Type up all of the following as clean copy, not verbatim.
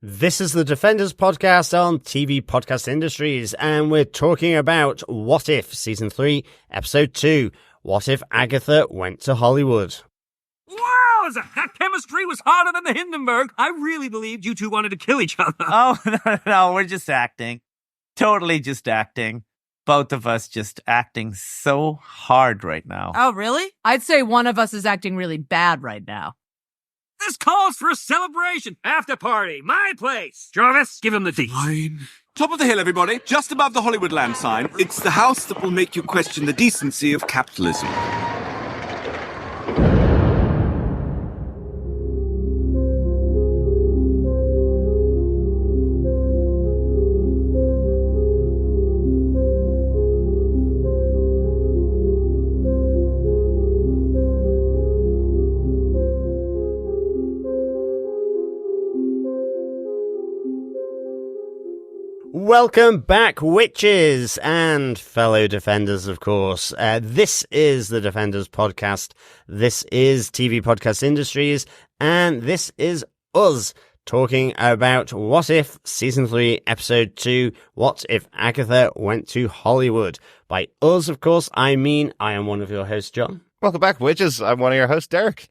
This is the Defenders podcast on TV Podcast Industries, and we're talking about What If Season 3, Episode 2, What If Agatha Went to Hollywood? Wowza! That chemistry was harder than the Hindenburg. I really believed you two wanted to kill each other. Oh, no, we're just acting. Totally just acting. Both of us just acting so hard right now. Oh, really? I'd say one of us is acting really bad right now. This calls for a celebration. After party. My place. Jarvis, give him the tea. Fine. Top of the hill, everybody. Just above the Hollywoodland sign. It's the house that will make you question the decency of capitalism. Welcome back, witches and fellow Defenders, of course. This is the Defenders podcast. This is TV Podcast Industries, and this is us talking about What If Season 3, Episode 2, What If Agatha Went to Hollywood. By us, of course, I mean I am one of your hosts, John. Welcome back, witches. I'm one of your hosts, Derek.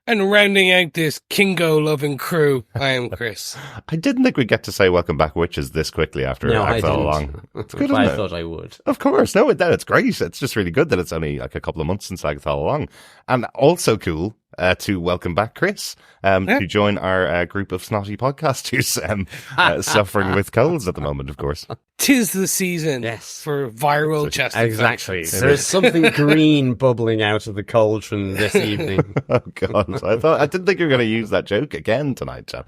And rounding out this Kingo-loving crew, I am Chris. I didn't think we'd get to say welcome back, witches, this quickly after Agatha along. It's good, I thought I would. Of course. No, it's great. It's just really good that it's only like a couple of months since Agatha along. And also cool to welcome back Chris to join our group of snotty podcasters suffering with colds at the moment, of course. 'Tis the season for viral chest Exactly. infections. There's something green bubbling out of the cauldron this evening. Oh, God. I didn't think you were going to use that joke again tonight, John,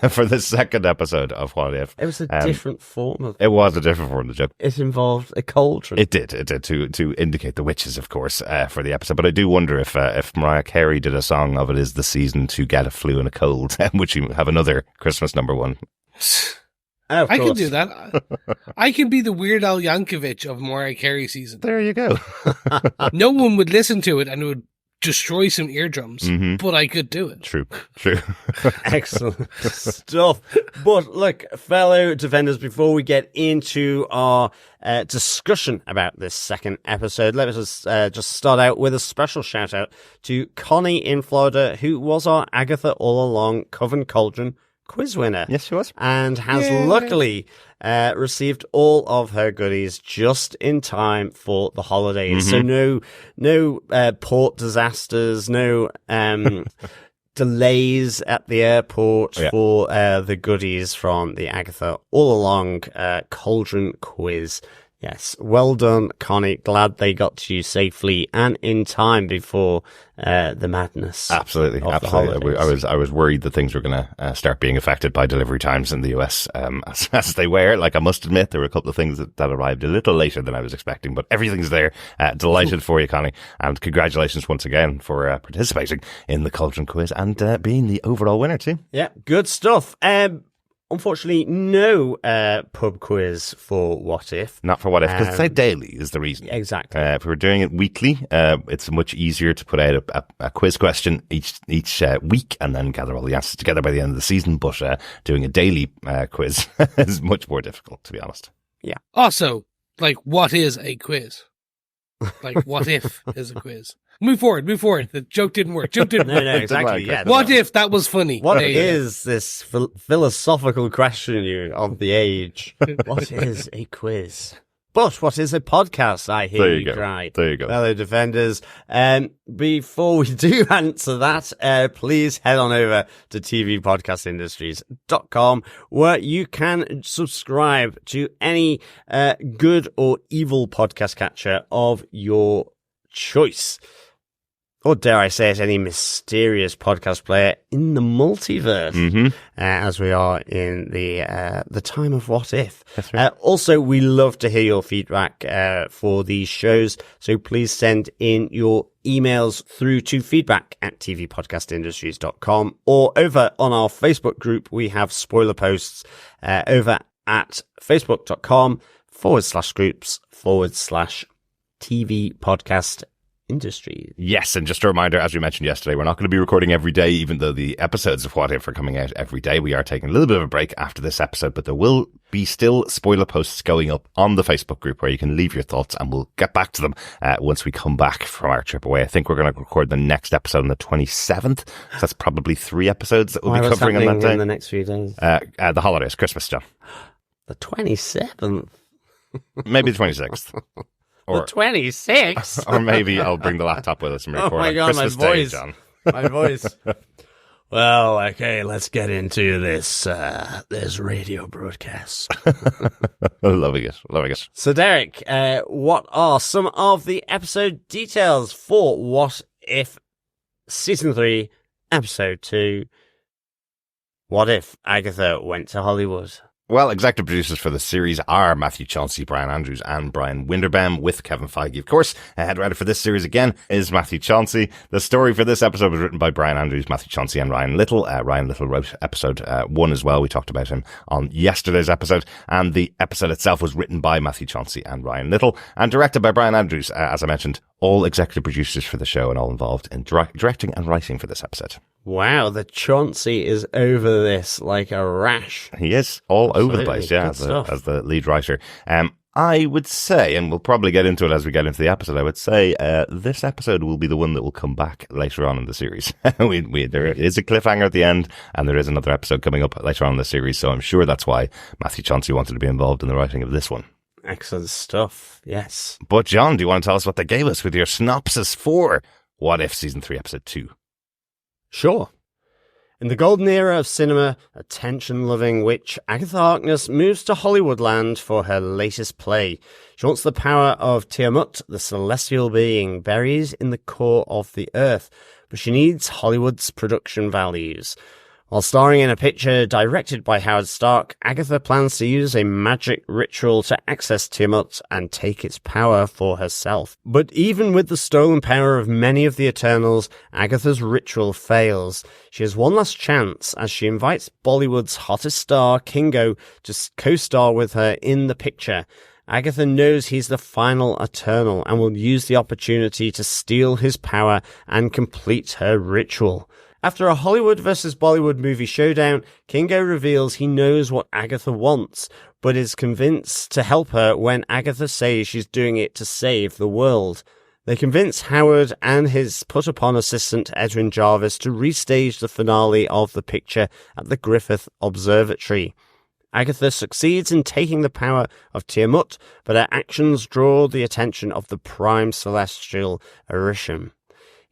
for the second episode of What If. It was a different form of... It was a different form of the joke. It involved a cauldron. It did to indicate the witches, of course, for the episode. But I do wonder if Mariah Carey did a song of "It Is the Season to Get a Flu and a Cold," would she have another Christmas number one? I can do that. I can be the Weird Al Yankovic of Mariah Carey season. There you go. No one would listen to it and it would destroy some eardrums, but I could do it. True. Excellent stuff. But look, fellow Defenders, before we get into our discussion about this second episode, let us just start out with a special shout out to Connie in Florida, who was our Agatha All Along Coven Cauldron quiz winner. Yes, she was. And has luckily received all of her goodies just in time for the holidays. So no port disasters, no delays at the airport for the goodies from the Agatha All Along Cauldron quiz. Yes, well done, Connie. Glad they got to you safely and in time before the madness. Absolutely. I was worried that things were going to start being affected by delivery times in the US, as they were. Like, I must admit, there were a couple of things that arrived a little later than I was expecting, but everything's there. Delighted for you, Connie, and congratulations once again for participating in the Cauldron quiz and being the overall winner too. Yeah, good stuff. Unfortunately, no pub quiz for What If. Not for What If, because it's out daily is the reason. Exactly. If we were doing it weekly, it's much easier to put out a quiz question each week and then gather all the answers together by the end of the season. But doing a daily quiz is much more difficult, to be honest. Yeah. Also, like, what is a quiz? Like, what if is a quiz? Move forward. The joke didn't work. No, exactly. Yeah. What if that was funny? What is this philosophical question of the age? What is a quiz? But what is a podcast? I hear you cry. There you go. Fellow Defenders. Before we do answer that, please head on over to tvpodcastindustries.com, where you can subscribe to any good or evil podcast catcher of your choice. Or dare I say it, any mysterious podcast player in the multiverse, as we are in the time of What If. That's right. Also, we love to hear your feedback for these shows, so please send in your emails through to feedback@tvpodcastindustries.com, or over on our Facebook group. We have spoiler posts over at facebook.com/groups/TV Podcast Industries. Yes, and just a reminder, as we mentioned yesterday, we're not going to be recording every day, even though the episodes of What If are coming out every day. We are taking a little bit of a break after this episode, but there will be still spoiler posts going up on the Facebook group where you can leave your thoughts, and we'll get back to them once we come back from our trip away. I think we're going to record the next episode on the 27th. So that's probably 3 episodes that we'll be covering on that day. In the next few days? The holidays, Christmas, John. The 27th? Maybe the 26th. The 26th? Or maybe I'll bring the laptop with us and record my God, Christmas my Day, voice. John. My voice. Well, okay, let's get into this radio broadcast. Loving it. So, Derek, what are some of the episode details for What If Season 3, Episode 2, What If Agatha Went to Hollywood? Well, executive producers for the series are Matthew Chauncey, Bryan Andrews, and Bryan Winderbaum, with Kevin Feige, of course. Head writer for this series again is Matthew Chauncey. The story for this episode was written by Bryan Andrews, Matthew Chauncey, and Ryan Little. Ryan Little wrote episode 1 as well. We talked about him on yesterday's episode. And the episode itself was written by Matthew Chauncey and Ryan Little, and directed by Bryan Andrews, as I mentioned. All executive producers for the show and all involved in directing and writing for this episode. Wow, the Chauncey is over this like a rash. He is all Absolutely. over the place, yeah, Good as the lead writer. I would say, and we'll probably get into it as we get into the episode, I would say this episode will be the one that will come back later on in the series. There is a cliffhanger at the end, and there is another episode coming up later on in the series, so I'm sure that's why Matthew Chauncey wanted to be involved in the writing of this one. Excellent stuff, yes. But John, do you want to tell us what they gave us with your synopsis for What If Season 3, Episode 2? Sure. In the golden era of cinema, attention-loving witch Agatha Harkness moves to Hollywoodland for her latest play. She wants the power of Tiamut, the celestial being buried in the core of the earth, but she needs Hollywood's production values. While starring in a picture directed by Howard Stark, Agatha plans to use a magic ritual to access Tiamut and take its power for herself. But even with the stolen power of many of the Eternals, Agatha's ritual fails. She has one last chance as she invites Bollywood's hottest star, Kingo, to co-star with her in the picture. Agatha knows he's the final Eternal and will use the opportunity to steal his power and complete her ritual. After a Hollywood versus Bollywood movie showdown, Kingo reveals he knows what Agatha wants, but is convinced to help her when Agatha says she's doing it to save the world. They convince Howard and his put-upon assistant Edwin Jarvis to restage the finale of the picture at the Griffith Observatory. Agatha succeeds in taking the power of Tiamut, but her actions draw the attention of the Prime Celestial, Arisham.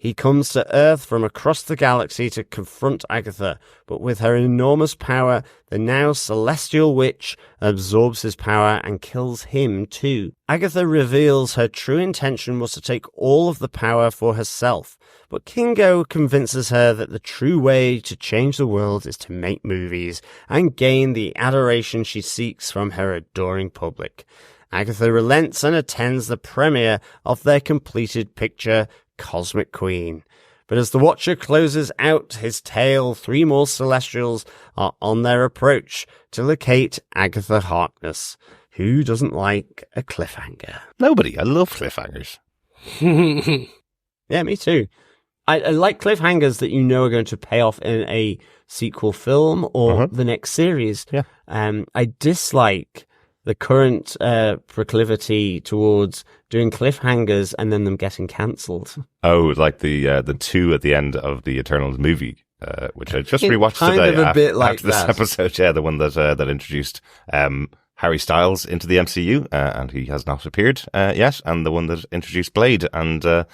He comes to Earth from across the galaxy to confront Agatha, but with her enormous power, the now celestial witch absorbs his power and kills him too. Agatha reveals her true intention was to take all of the power for herself, but Kingo convinces her that the true way to change the world is to make movies and gain the adoration she seeks from her adoring public. Agatha relents and attends the premiere of their completed picture, Cosmic Queen. But as the Watcher closes out his tale, 3 more Celestials are on their approach to locate Agatha Harkness. Who doesn't like a cliffhanger? Nobody. I love cliffhangers. Yeah, me too. I like cliffhangers that you know are going to pay off in a sequel film or the next series. Yeah. I dislike the current proclivity towards doing cliffhangers and then them getting cancelled. Oh, like the 2 at the end of the Eternals movie, which I just rewatched kind today of a bit like after this that. episode. Yeah, the one that introduced Harry Styles into the MCU, and he has not appeared yet, and the one that introduced Blade and the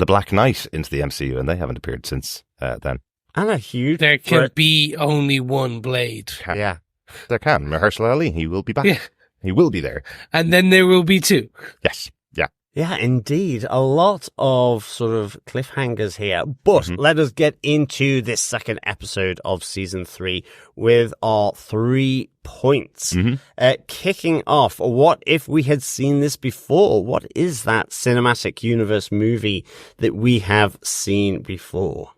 Black Knight into the MCU, and they haven't appeared since then. And a huge... There can be only one Blade. Yeah. There can. Mahershala Ali, he will be back. Yeah. He will be there. And then there will be 2. Yes. Yeah. Yeah, indeed. A lot of sort of cliffhangers here. But let us get into this second episode of season 3 with our 3 points. Kicking off, what if we had seen this before? What is that cinematic universe movie that we have seen before?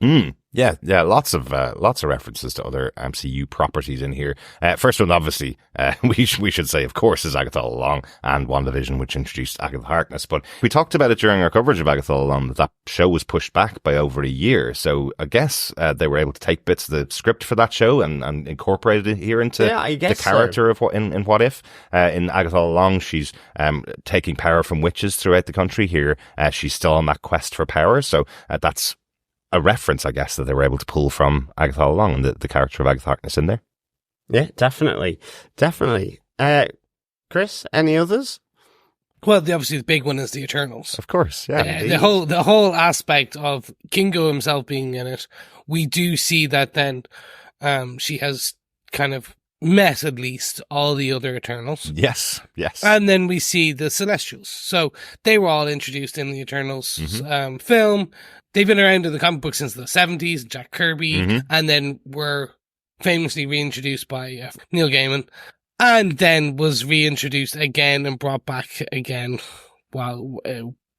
Yeah, lots of references to other MCU properties in here. First one, obviously, we should say, of course, is Agatha All Along and WandaVision, which introduced Agatha Harkness. But we talked about it during our coverage of Agatha All Along that show was pushed back by over a year. So I guess they were able to take bits of the script for that show and incorporate it here into the character of what in What If. In Agatha All Along, she's taking power from witches throughout the country. Here, she's still on that quest for power. So that's a reference, I guess, that they were able to pull from Agatha All Along and the character of Agatha Harkness in there. Yeah, definitely. Chris, any others? Well, obviously the big one is the Eternals. Of course, yeah. The whole aspect of Kingo himself being in it, we do see that then she has kind of met at least all the other Eternals. Yes. And then we see the Celestials. So they were all introduced in the Eternals film. They've been around in the comic book since the 70s, Jack Kirby, and then were famously reintroduced by Neil Gaiman, and then was reintroduced again and brought back again while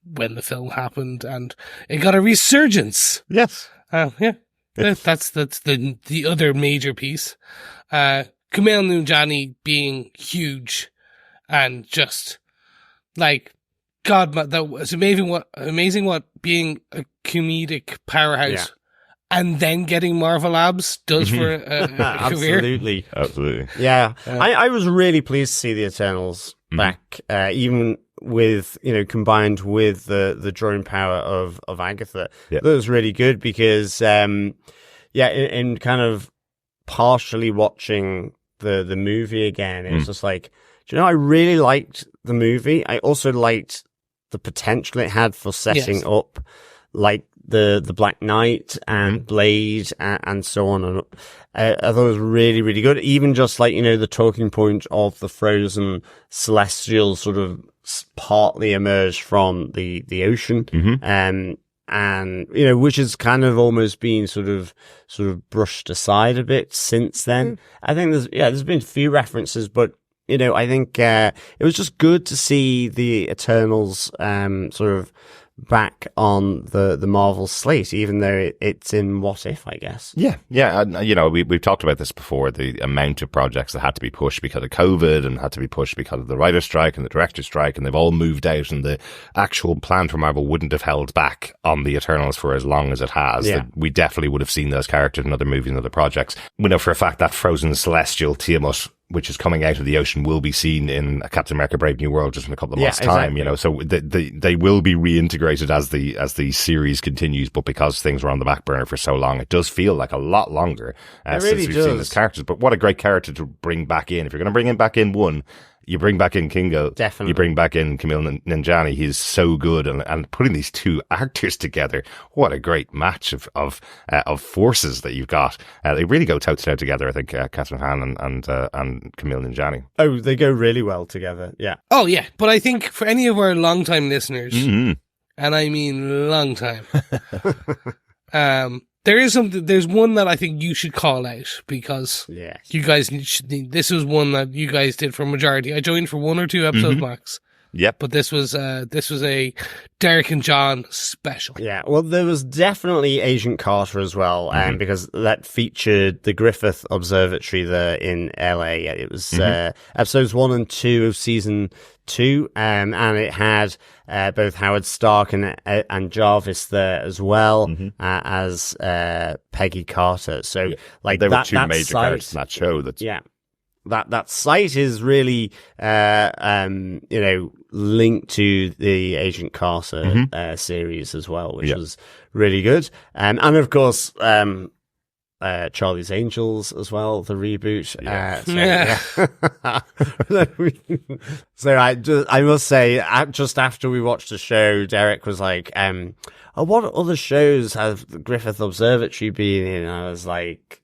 when the film happened, and it got a resurgence. Yes. That's the other major piece. Kumail Nanjiani being huge and just like God, that was amazing. What being a comedic powerhouse and then getting Marvel Labs does for a career. Absolutely. Yeah. I was really pleased to see the Eternals back, even with, combined with the drawing power of Agatha. That was really good because, in kind of partially watching the movie again, it was just like, I really liked the movie. I also liked the potential it had for setting up like the Black Knight and Blade and so on. And I thought it was really, really good. Even just like, the talking point of the frozen celestials sort of partly emerged from the ocean. And, which has kind of almost been sort of brushed aside a bit since then. I think there's been a few references, but I think it was just good to see the Eternals sort of back on the Marvel slate, even though it's in What If, I guess. Yeah. We've talked about this before, the amount of projects that had to be pushed because of COVID and had to be pushed because of the writer's strike and the director's strike, and they've all moved out, and the actual plan for Marvel wouldn't have held back on the Eternals for as long as it has. Yeah. We definitely would have seen those characters in other movies and other projects. We know for a fact that frozen celestial Tiamut, which is coming out of the ocean, will be seen in Captain America: Brave New World just in a couple of months' time. So they will be reintegrated as the series continues. But because things were on the back burner for so long, it does feel like a lot longer since we've seen these characters. But what a great character to bring back in! If you're going to bring him back in one, you bring back in Kingo. Definitely. You bring back in Kumail Nanjiani. He's so good. And putting these two actors together, what a great match of forces that you've got. They really go toe-to-toe together, I think, Catherine Hahn and Kumail Nanjiani. Oh, they go really well together. Yeah. Oh, yeah. But I think for any of our long-time listeners, and I mean long time, there's one that I think you should call out because you guys this was one that you guys did for majority. I joined for 1 or 2 episodes max. Yep. But this was a Derek and John special. Yeah. Well, there was definitely Agent Carter as well, because that featured the Griffith Observatory there in LA. It was episodes 1 and 2 of season 2, and it had both Howard Stark and Jarvis there as well, as Peggy Carter. So there were 2 major characters in that show. That site is really, linked to the Agent Carter series as well, which was really good. And of course, Charlie's Angels as well, the reboot. So I must say, just after we watched the show, Derek was like, what other shows have the Griffith Observatory been in? And I was like,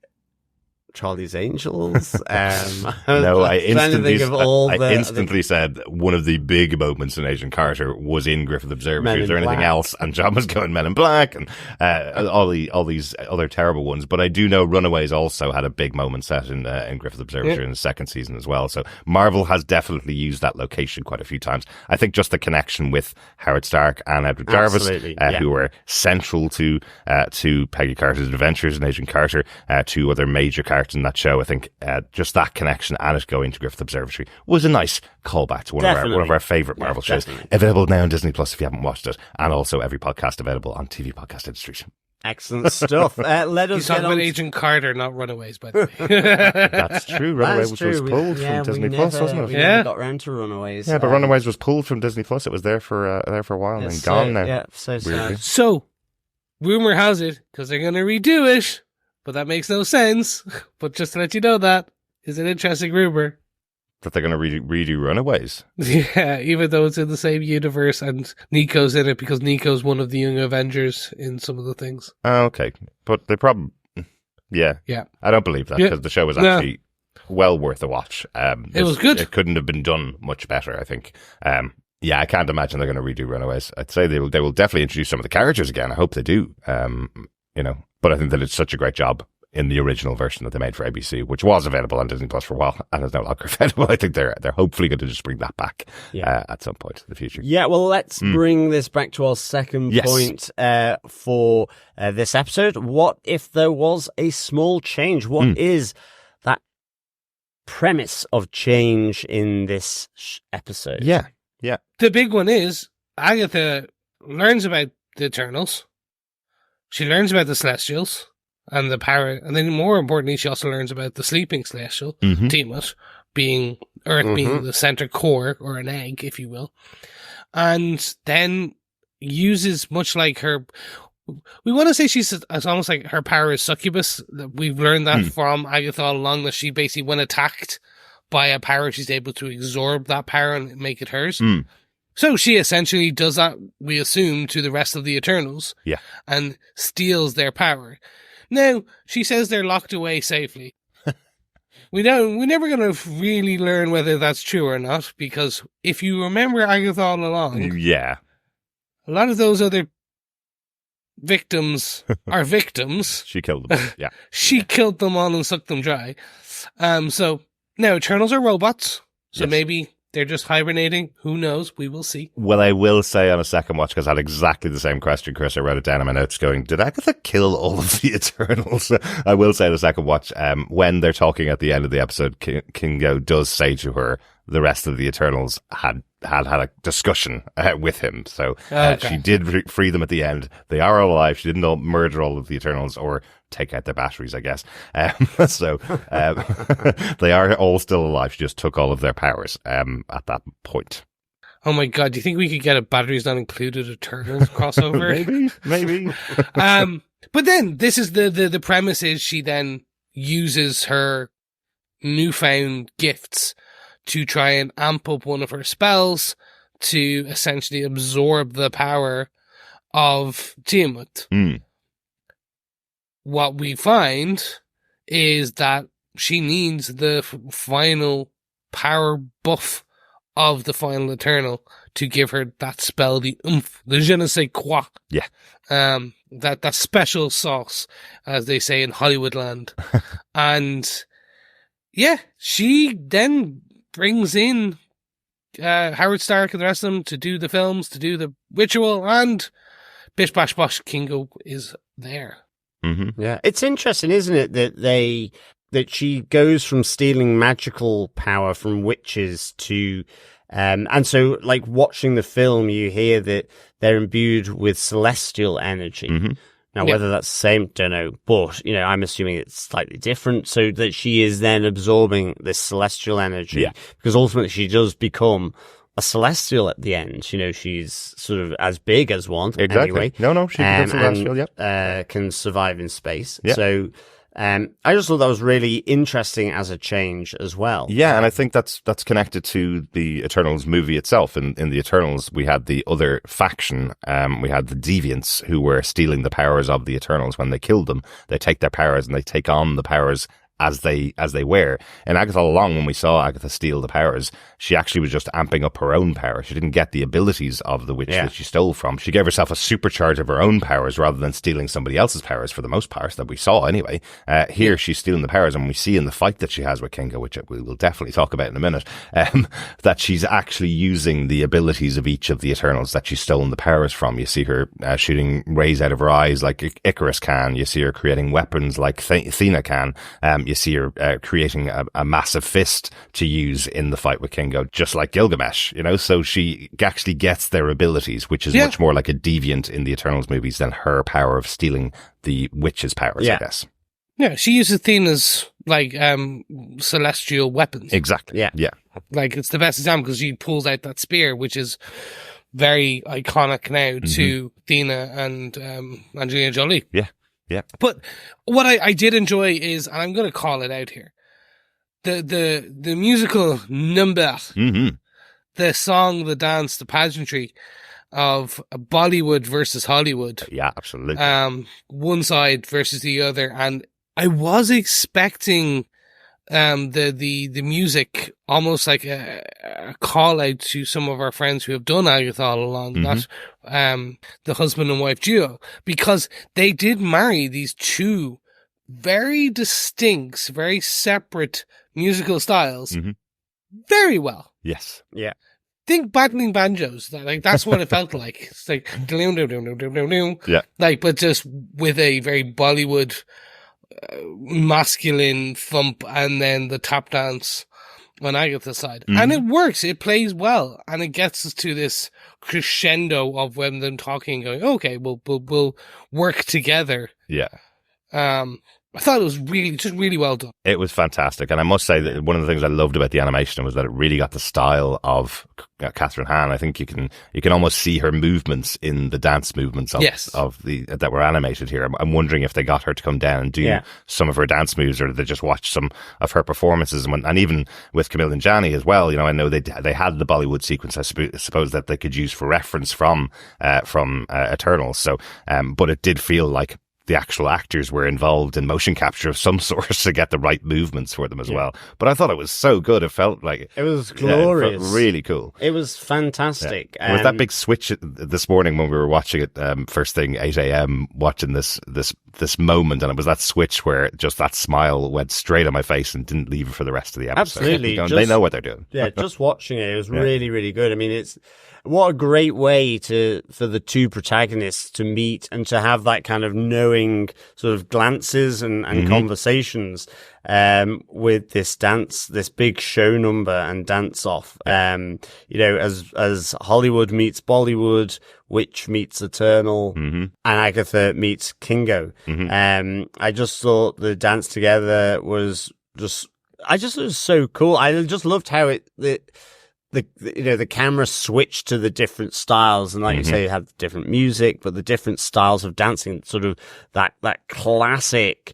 Charlie's Angels. No, I instantly instantly said one of the big moments in Agent Carter was in Griffith Observatory. Is there anything else? And John was going Men in Black and all these other terrible ones. But I do know Runaways also had a big moment set in Griffith Observatory in the second season as well. So Marvel has definitely used that location quite a few times. I think just the connection with Howard Stark and Edward Jarvis, who were central to Peggy Carter's adventures in Agent Carter, two other major characters in that show. I think just that connection and it going to Griffith Observatory was a nice callback to one of our favourite Marvel shows. Available now on Disney Plus if you haven't watched it, and also every podcast available on TV Podcast Industries. Excellent stuff. Let us He's talking about Agent Carter, not Runaways, by the way. That's true. Runaways was pulled from Disney Plus, wasn't it? We never got round to Runaways. Yeah, but Runaways was pulled from Disney Plus. It was there for a while and gone now. Yeah, so sad. So, rumor has it, because they're going to redo it, but that makes no sense. But just to let you know, that is an interesting rumor. That they're going to redo Runaways. Yeah, even though it's in the same universe and Nico's in it, because Nico's one of the Young Avengers in some of the things. Oh, okay. But they probably... Yeah. I don't believe that, because the show was actually well worth a watch. It was good. It couldn't have been done much better, I think. I can't imagine they're going to redo Runaways. I'd say they will definitely introduce some of the characters again. I hope they do. But I think that it's such a great job in the original version that they made for ABC, which was available on Disney Plus for a while and is no longer available. I think they're hopefully going to just bring that back at some point in the future. Yeah, well, let's bring this back to our second point for this episode. What if there was a small change? What is that premise of change in this episode? Yeah. The big one is Agatha learns about the Eternals. She learns about the Celestials and the power, and then more importantly, she also learns about the sleeping Celestial, Tiamut, being Earth being the center core, or an egg, if you will, and then uses, much like her, we want to say it's almost like her power is succubus. We've learned that from Agatha all along, that she basically, when attacked by a power, she's able to absorb that power and make it hers. So she essentially does that, we assume, to the rest of the Eternals. Yeah. And steals their power. Now, she says they're locked away safely. We're never going to really learn whether that's true or not, because if you remember Agatha all along, a lot of those other victims are victims. She killed them. Yeah. She killed them all and sucked them dry. So now Eternals are robots. So maybe they're just hibernating. Who knows? We will see. Well, I will say on a second watch, because I had exactly the same question, Chris. I wrote it down in my notes going, did Agatha kill all of the Eternals? I will say on a second watch, when they're talking at the end of the episode, Kingo does say to her, the rest of the Eternals had a discussion with him. So she did free them at the end. They are all alive. She didn't murder all of the Eternals or take out their batteries, I guess. They are all still alive. She just took all of their powers at that point. Oh my God, do you think we could get a batteries not included Eternals crossover? Maybe. But then this is the premise is she then uses her newfound gifts to try and amp up one of her spells to essentially absorb the power of Tiamut. What we find is that she needs the final power buff of the final Eternal to give her that spell, the oomph, the je ne sais quoi. Yeah. That special sauce, as they say in Hollywoodland. And yeah, she then brings in Howard Stark and the rest of them to do the films, to do the ritual, and bish bash bosh, Kingo is there. Yeah, it's interesting, isn't it, that she goes from stealing magical power from witches to, and so like watching the film, you hear that they're imbued with celestial energy. Now, whether that's the same, don't know, but, I'm assuming it's slightly different, so that she is then absorbing this celestial energy, because ultimately she does become a celestial at the end. She's sort of as big as one. Exactly. Anyway. No, she becomes celestial, can survive in space. Yeah. So, I just thought that was really interesting as a change as well. Yeah, and I think that's connected to the Eternals movie itself. In the Eternals, we had the other faction. We had the Deviants, wwho were stealing the powers of the Eternals when they killed them. They take their powers and they take on the powers as they were. And Agatha all along, when we saw Agatha steal the powers, she actually was just amping up her own power. She didn't get the abilities of the witch that she stole from. She gave herself a supercharge of her own powers rather than stealing somebody else's powers, for the most part, that we saw anyway. Here she's stealing the powers, and we see in the fight that she has with Kingo, which we will definitely talk about in a minute, that she's actually using the abilities of each of the Eternals that she's stolen the powers from. You see her shooting rays out of her eyes like Icarus can. You see her creating weapons like Athena can. You see her creating a massive fist to use in the fight with Kingo, just like Gilgamesh, you know? So she actually gets their abilities, which is much more like a deviant in the Eternals movies than her power of stealing the witch's powers, I guess. Yeah, she uses Athena's, like, celestial weapons. Exactly. Yeah. Like, it's the best example because she pulls out that spear, which is very iconic now to Athena and Angelina Jolie. Yeah. But what I did enjoy is, and I'm going to call it out here, the musical number, the song, the dance, the pageantry of Bollywood versus Hollywood. Yeah, absolutely. One side versus the other. And I was expecting the music almost like a call out to some of our friends who have done Agatha all along, that the husband and wife duo, because they did marry these two very distinct, very separate musical styles very well. Yes. Yeah. Think battling banjos. Like, that's what it felt like. It's like, like, but just with a very Bollywood masculine thump, and then the tap dance on Agatha's side. And it works. It plays well. And it gets us to this crescendo of when them talking, going, okay, we'll work together. Yeah. I thought it was really well done. It was fantastic. And I must say that one of the things I loved about the animation was that it really got the style of Catherine Hahn. I think you can almost see her movements in the dance movements of the that were animated here. I'm wondering if they got her to come down and do some of her dance moves, or did they just watch some of her performances? And even with Camille and Jani as well, you know, I know they had the Bollywood sequence, I suppose, that they could use for reference from Eternals. So, but it did feel like the actual actors were involved in motion capture of some sort to get the right movements for them as well. But I thought it was so good. It felt like it was glorious. It felt really cool. It was fantastic. There was that big switch this morning when we were watching it first thing, 8 a.m, watching this moment, and it was that switch where just that smile went straight on my face and didn't leave it for the rest of the episode. Absolutely. They know what they're doing. Yeah, just watching it was really, really good. I mean, what a great way for the two protagonists to meet and to have that kind of knowing sort of glances and conversations with this big show number and dance off. You know, as Hollywood meets Bollywood, Witch meets Eternal, and Agatha meets Kingo. I just thought the dance together was it was so cool. I just loved how the camera switched to the different styles, and like you say, it had different music, but the different styles of dancing, sort of that classic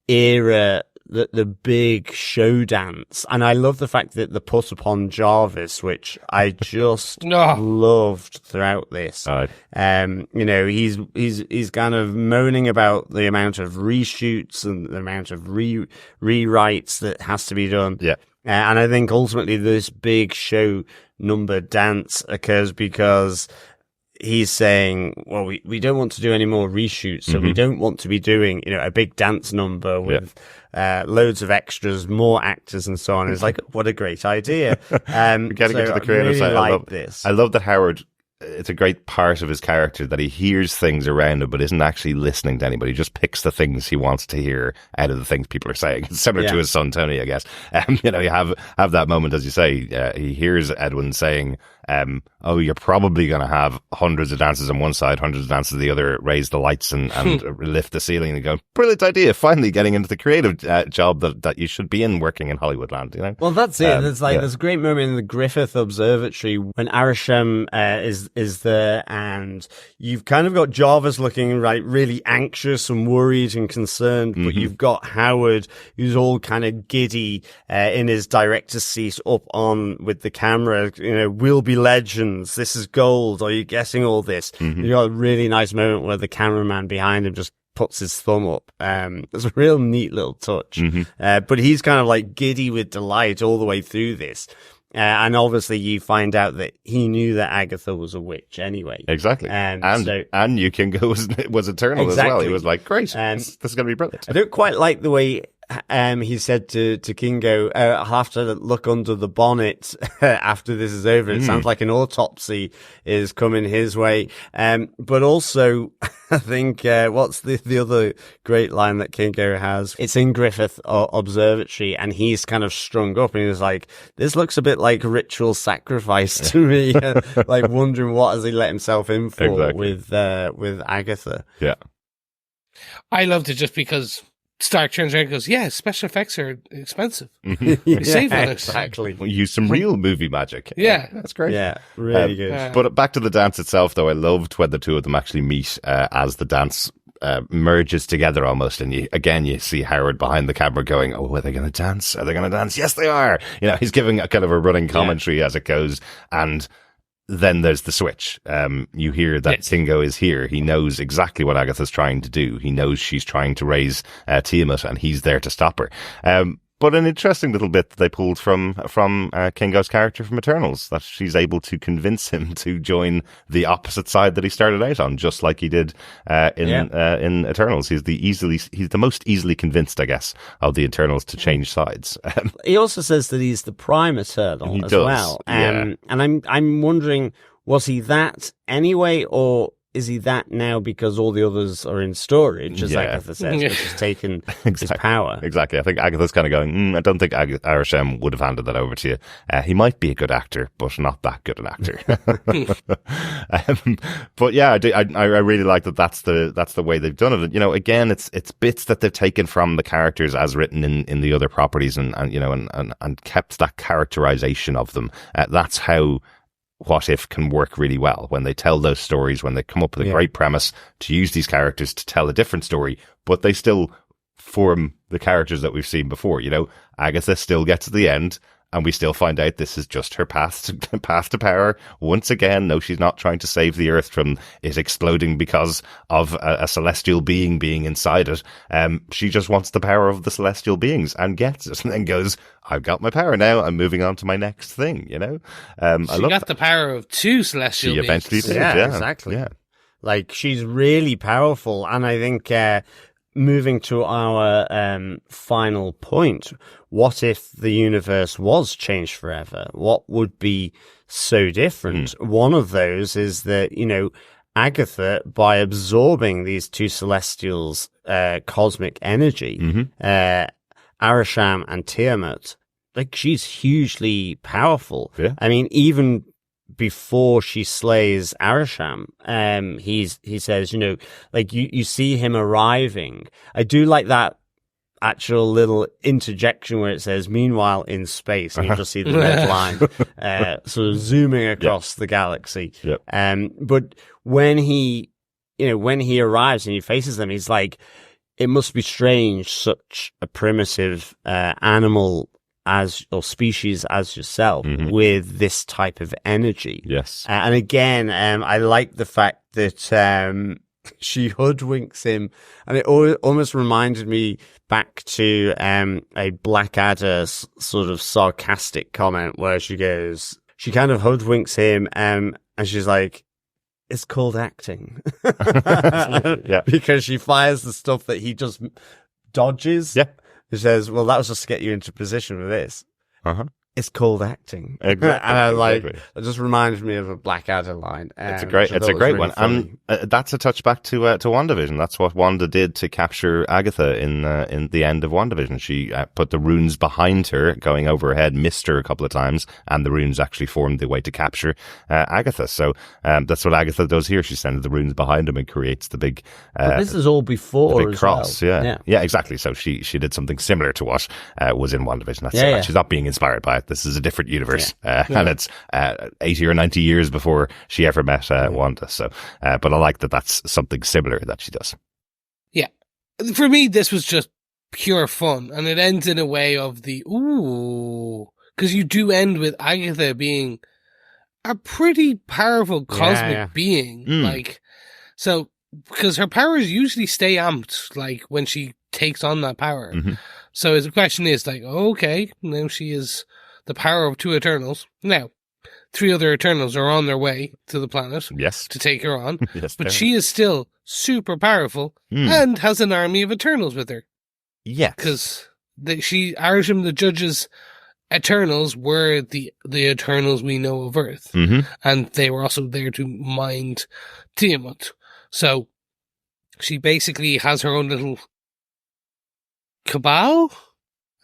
era, the big show dance. And I love the fact that the put upon Jarvis, which I just loved throughout this. You know, he's kind of moaning about the amount of reshoots and the amount of rewrites that has to be done. Yeah. And I think ultimately this big show number dance occurs because he's saying, well, we don't want to do any more reshoots, so we don't want to be doing, you know, a big dance number with loads of extras, more actors and so on. It's like, what a great idea. Getting into the creative side. I love that Howard, it's a great part of his character that he hears things around him but isn't actually listening to anybody. He just picks the things he wants to hear out of the things people are saying. It's similar to his son Tony, I guess. You know, you have that moment, as you say, he hears Edwin saying, oh, you're probably going to have hundreds of dancers on one side, hundreds of dancers on the other, raise the lights and lift the ceiling, and go, brilliant idea, finally getting into the creative job that you should be in, working in Hollywoodland, you know? Well, that's it. There's a great moment in the Griffith Observatory when Arisham is there, and you've kind of got Jarvis looking like really anxious and worried and concerned, but you've got Howard who's all kind of giddy in his director's seat up on with the camera, you know, we'll be legends, this is gold, are you getting all this? You got a really nice moment where the cameraman behind him just puts his thumb up. It's a real neat little touch. Mm-hmm. But he's kind of like giddy with delight all the way through this. And obviously you find out that he knew that Agatha was a witch anyway. Exactly. and you Kingo was eternal as well. He was like, great, this is going to be brilliant. I don't quite like the way he said to Kingo, I'll have to look under the bonnet after this is over. It sounds like an autopsy is coming his way. But also, I think, what's the other great line that Kingo has? It's in Griffith Observatory, and he's kind of strung up, and he's like, this looks a bit like ritual sacrifice to me. Like wondering what has he let himself in for with Agatha. Yeah. I loved it just because Stark turns around and goes, yeah, special effects are expensive. We save on it. Exactly. We use some real movie magic. Yeah. That's great. Yeah, really good. But back to the dance itself, though, I loved when the two of them actually meet as the dance merges together almost. And you see Howard behind the camera going, oh, are they going to dance? Are they going to dance? Yes, they are. You know, he's giving a kind of a running commentary as it goes. And then there's the switch. You hear that Kingo is here. He knows exactly what Agatha's trying to do. He knows she's trying to raise Tiamut, and he's there to stop her. But an interesting little bit that they pulled from Kingo's character from Eternals, that she's able to convince him to join the opposite side that he started out on, just like he did in Eternals. He's the most easily convinced, I guess, of the Eternals to change sides. He also says that he's the Prime Eternal as well. And I'm wondering, was he that anyway, or is he that now because all the others are in storage, as Agatha says, which has taken his power? Exactly. I think Agatha's kind of going, I don't think Arishem would have handed that over to you. He might be a good actor, but not that good an actor. But yeah, I really like that that's the way they've done it. You know, again, it's bits that they've taken from the characters as written in the other properties and kept that characterization of them. That's how What If can work really well, when they tell those stories, when they come up with a great premise to use these characters to tell a different story, but they still form the characters that we've seen before. You know, Agatha still gets to the end, and we still find out this is just her path to power. Once again, no, she's not trying to save the Earth from it exploding because of a celestial being inside it. She just wants the power of the celestial beings and gets it, and then goes, I've got my power now, I'm moving on to my next thing, you know? She got the power of two celestial beings. She eventually did, yeah. Exactly. Yeah. Like, she's really powerful, and I think moving to our final point, what if the universe was changed forever? What would be so different? One of those is that, you know, Agatha, by absorbing these two celestials' cosmic energy, Arisham and Tiamut, like, she's hugely powerful. Yeah. I mean, even before she slays Arisham, he says, you know, like, you see him arriving. I do like that actual little interjection where it says, meanwhile in space, and you just see the red line sort of zooming across the galaxy. But when he arrives and he faces them, he's like, it must be strange, such a primitive animal or species as yourself with this type of energy. Yes. And again, I like the fact that she hoodwinks him, and it almost reminded me back to a Blackadder sort of sarcastic comment where she kind of hoodwinks him, and she's like, it's called acting. Because she fires the stuff that he just dodges. Yeah. She says, well, that was just to get you into position for this. It's called acting. Exactly. And it just reminds me of a Blackadder line. It's a great one. Funny. And that's a touchback to WandaVision. That's what Wanda did to capture Agatha in the end of WandaVision. She put the runes behind her, going over her head, missed her a couple of times, and the runes actually formed the way to capture Agatha. So that's what Agatha does here. She sends the runes behind him and creates the big... but this is all before the big cross. Well. Yeah, exactly. So she did something similar to what was in WandaVision. That's She's not being inspired by it. This is a different universe, and it's 80 or 90 years before she ever met Wanda. So, but I like that that's something similar that she does. Yeah. For me, this was just pure fun, and it ends in a way of the, ooh, because you do end with Agatha being a pretty powerful cosmic being. Like, so because her powers usually stay amped, like when she takes on that power. Mhm. So the question is like, okay, now she is the power of 2 Eternals. Now, 3 other Eternals are on their way to the planet Yes. to take her on, Yes, but they she is still super powerful and has an army of Eternals with her. Yes. Because Arjum, the judge's Eternals were the Eternals we know of Earth. Mm-hmm. And they were also there to mind Tiamut. So she basically has her own little cabal?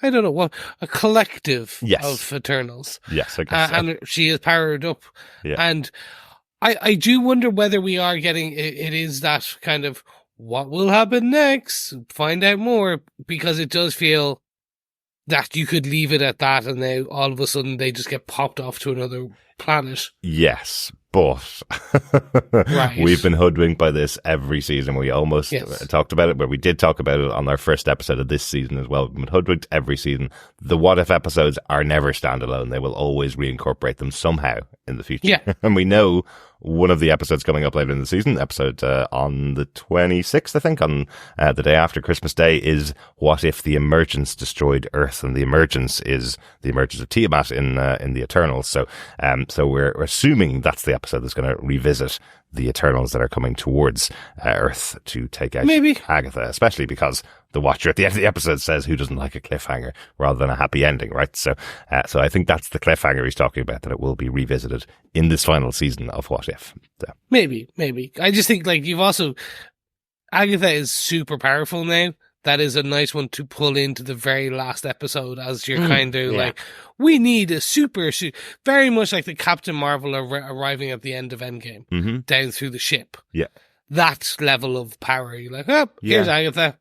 I don't know what, a collective of Eternals. Yes, I guess so. And she is powered up. Yeah. And I do wonder whether we are getting, it is that kind of, what will happen next? Find out more, because it does feel that you could leave it at that and now all of a sudden they just get popped off to another planet. Yes, but Right. we've been hoodwinked by this every season. We almost talked about it, but we did talk about it on our first episode of this season as well. We've been hoodwinked every season. The What If episodes are never standalone. They will always reincorporate them somehow in the future. Yeah. And we know one of the episodes coming up later in the season, episode on the 26th, I think, on the day after Christmas Day, is What If the Emergence destroyed Earth? And the emergence is the emergence of Tiamat in the Eternals. So we're assuming that's the episode that's going to revisit the Eternals that are coming towards Earth to take out Agatha, especially because the Watcher at the end of the episode says, who doesn't like a cliffhanger, rather than a happy ending, right? So I think that's the cliffhanger he's talking about, that it will be revisited in this final season of What If. So. Maybe. I just think, like, you've also, Agatha is super powerful now. That is a nice one to pull into the very last episode, as you're kind of like, we need a super, very much like the Captain Marvel arriving at the end of Endgame, down through the ship. Yeah. That level of power. You're like, oh, here's Agatha.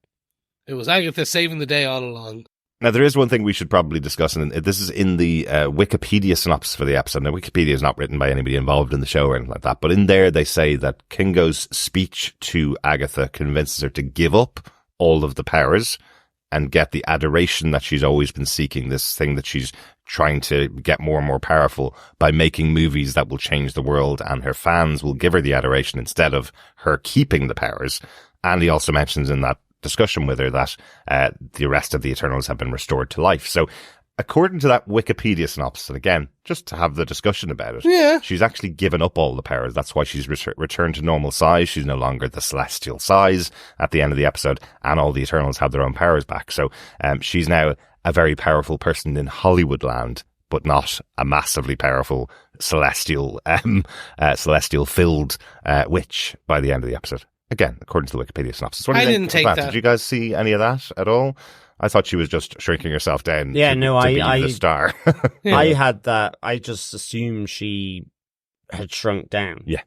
It was Agatha saving the day all along. Now, there is one thing we should probably discuss, and this is in the Wikipedia synopsis for the episode. Now, Wikipedia is not written by anybody involved in the show or anything like that, but in there they say that Kingo's speech to Agatha convinces her to give up all of the powers and get the adoration that she's always been seeking, this thing that she's trying to get more and more powerful by making movies that will change the world, and her fans will give her the adoration instead of her keeping the powers. And he also mentions in that discussion with her that the rest of the Eternals have been restored to life. So according to that Wikipedia synopsis, and again, just to have the discussion about it, she's actually given up all the powers. That's why she's returned to normal size. She's no longer the celestial size at the end of the episode, and all the Eternals have their own powers back. So she's now a very powerful person in Hollywoodland, but not a massively powerful celestial filled witch by the end of the episode. Again, according to the Wikipedia synopsis. What do you think didn't take of that. Did you guys see any of that at all? I thought she was just shrinking herself down to be the star. I had that. I just assumed she had shrunk down. Yeah,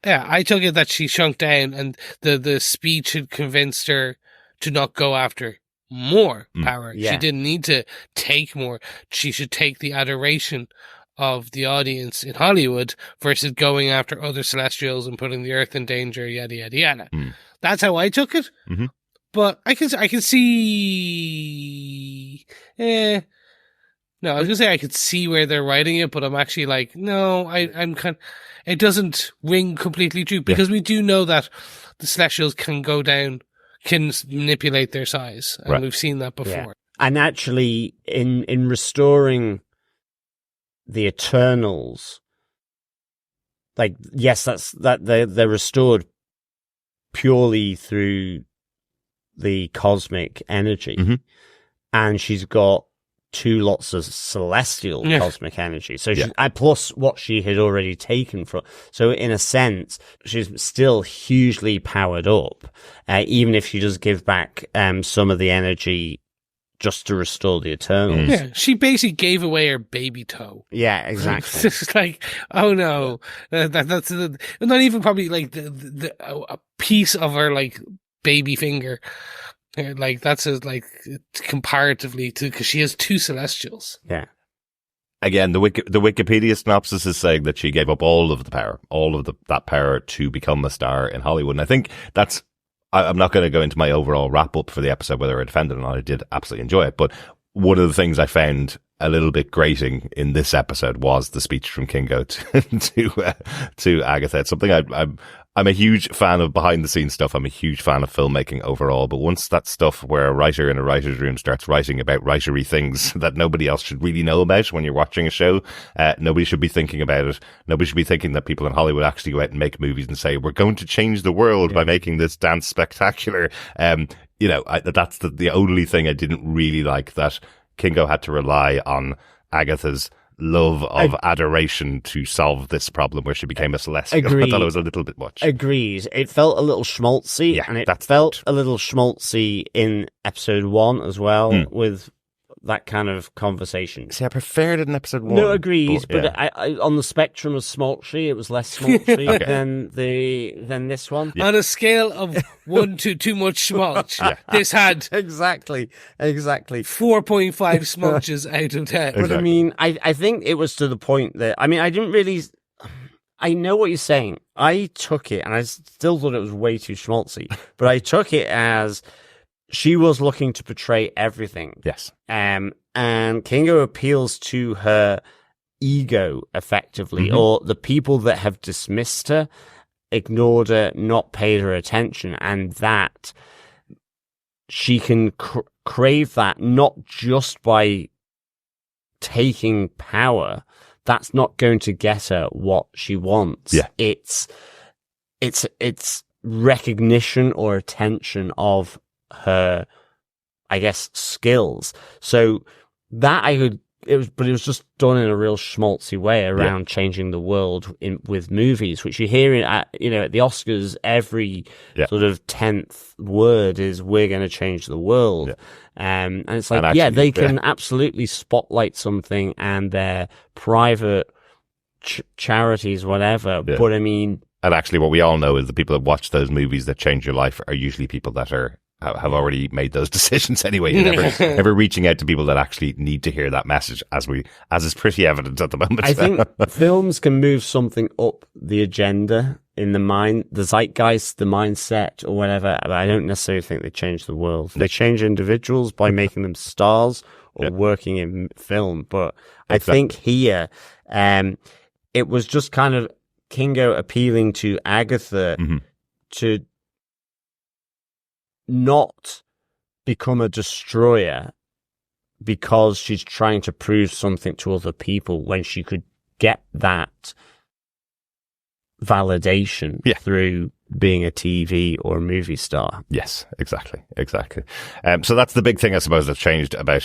I took it that she shrunk down, and the speech had convinced her to not go after more power. Yeah. She didn't need to take more. She should take the adoration of the audience in Hollywood versus going after other Celestials and putting the Earth in danger, yada, yada, yada. That's how I took it. Mm-hmm. But I can see... No, I was going to say I could see where they're writing it, but I'm actually like, no, I'm kind of... It doesn't ring completely true, because we do know that the Celestials can go down, can manipulate their size, and we've seen that before. Yeah. And actually, in restoring the Eternals, like, yes, they're restored purely through the cosmic energy, and she's got 2 lots of celestial cosmic energy. So plus what she had already taken from. So in a sense, she's still hugely powered up, even if she does give back some of the energy just to restore the Eternals. Yeah, she basically gave away her baby toe. Yeah, exactly. It's like, oh no, that's not even probably like a piece of her like baby finger. Like that's comparatively to, because she has 2 Celestials. Yeah. Again, the Wikipedia synopsis is saying that she gave up all of the power, that power to become a star in Hollywood. And I think that's, I'm not going to go into my overall wrap up for the episode, whether I defended it or not. I did absolutely enjoy it. But one of the things I found a little bit grating in this episode was the speech from Kingo to Agatha. It's something I'm a huge fan of behind the scenes stuff. I'm a huge fan of filmmaking overall. But once that stuff where a writer in a writer's room starts writing about writery things that nobody else should really know about when you're watching a show, nobody should be thinking about it. Nobody should be thinking that people in Hollywood actually go out and make movies and say, we're going to change the world by making this dance spectacular. That's the only thing I didn't really like, that Kingo had to rely on Agatha's love of adoration to solve this problem where she became a celestial. Agreed. I thought it was a little bit much. Agreed. It felt a little schmaltzy, and it felt a little schmaltzy in episode 1 as well, with that kind of conversation. See, I preferred it in episode 1. No, agreed, but I on the spectrum of schmaltzy, it was less schmaltzy than this one. On a scale of 1 to too much schmaltz, this had Exactly. 4.5 schmaltzes out of 10. But I mean, I think it was to the point that, I mean, I didn't really... I know what you're saying. I took it, and I still thought it was way too schmaltzy, but I took it as she was looking to portray everything. Yes. And Kingo appeals to her ego, effectively, or the people that have dismissed her, ignored her, not paid her attention, and that she can crave that not just by taking power. That's not going to get her what she wants. Yeah. It's recognition or attention of her, I guess, skills. So that it was just done in a real schmaltzy way around changing the world with movies, which you hear at the Oscars, every sort of 10th word is, we're going to change the world. Yeah. And it's like, and actually, they can absolutely spotlight something and their private charities, whatever. Yeah. But I mean, and actually what we all know is the people that watch those movies that change your life are usually people that have already made those decisions anyway. You're never reaching out to people that actually need to hear that message, as is pretty evident at the moment. I think films can move something up the agenda in the zeitgeist, the mindset, or whatever. But I don't necessarily think they change the world. They change individuals by making them stars or working in film. But I think here, it was just kind of Kingo appealing to Agatha to not become a destroyer because she's trying to prove something to other people, when she could get that validation through being a TV or movie star. Yes, exactly. So that's the big thing, I suppose, that's changed about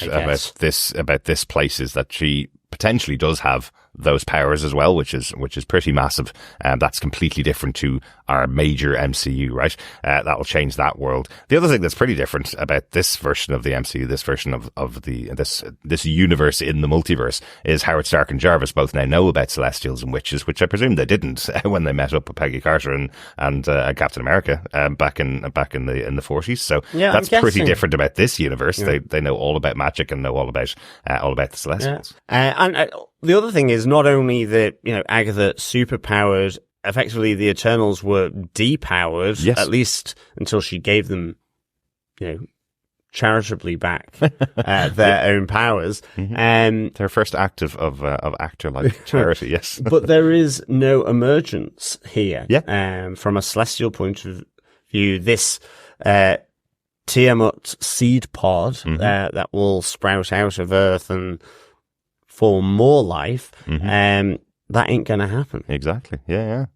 this place, is that she potentially does have those powers as well, which is pretty massive. That's completely different to our major MCU, right? That will change that world. The other thing that's pretty different about this version of the MCU, this version of this universe in the multiverse, is Howard Stark and Jarvis both now know about Celestials and witches, which I presume they didn't when they met up with Peggy Carter and Captain America back in the 40s. So that's pretty different about this universe. Yeah. They know all about magic and know all about the Celestials. And the other thing is not only that, Agatha superpowered, effectively the Eternals were depowered, at least until she gave them, charitably back their own powers. Their first act of actor-like charity, yes. But there is no emergence here. From a celestial point of view, this Tiamut seed pod that will sprout out of Earth and form more life, that ain't gonna happen. Exactly. Yeah.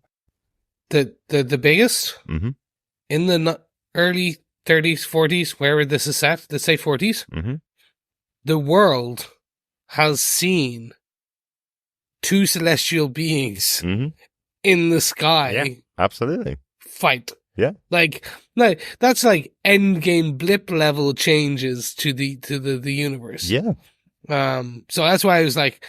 The biggest in the early 30s, 40s, wherever this is set, let's say 40s, the world has seen two celestial beings in the sky. Absolutely. Fight. Yeah. Like that's like endgame blip level changes to the universe. Yeah. So that's why I was like,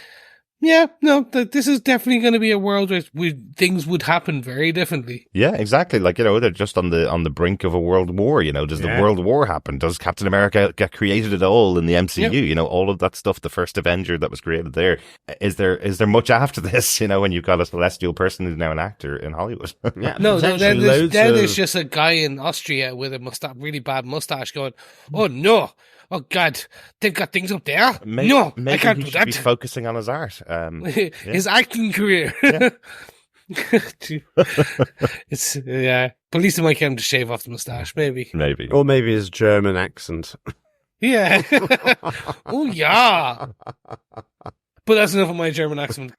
this is definitely going to be a world where things would happen very differently. Yeah, exactly. Like, they're just on the brink of a world war. Does the world war happen? Does Captain America get created at all in the MCU? All of that stuff, the first Avenger that was created there. Is there much after this, when you've got a celestial person who's now an actor in Hollywood? No, then there's just a guy in Austria with a really bad mustache going, oh no, oh God, they've got things up there. Maybe I can't do that. Be focusing on his art, his acting career. It's yeah. But at least it might get him to shave off the moustache, maybe. Maybe. Or maybe his German accent. Yeah. Oh yeah. But that's enough of my German accent.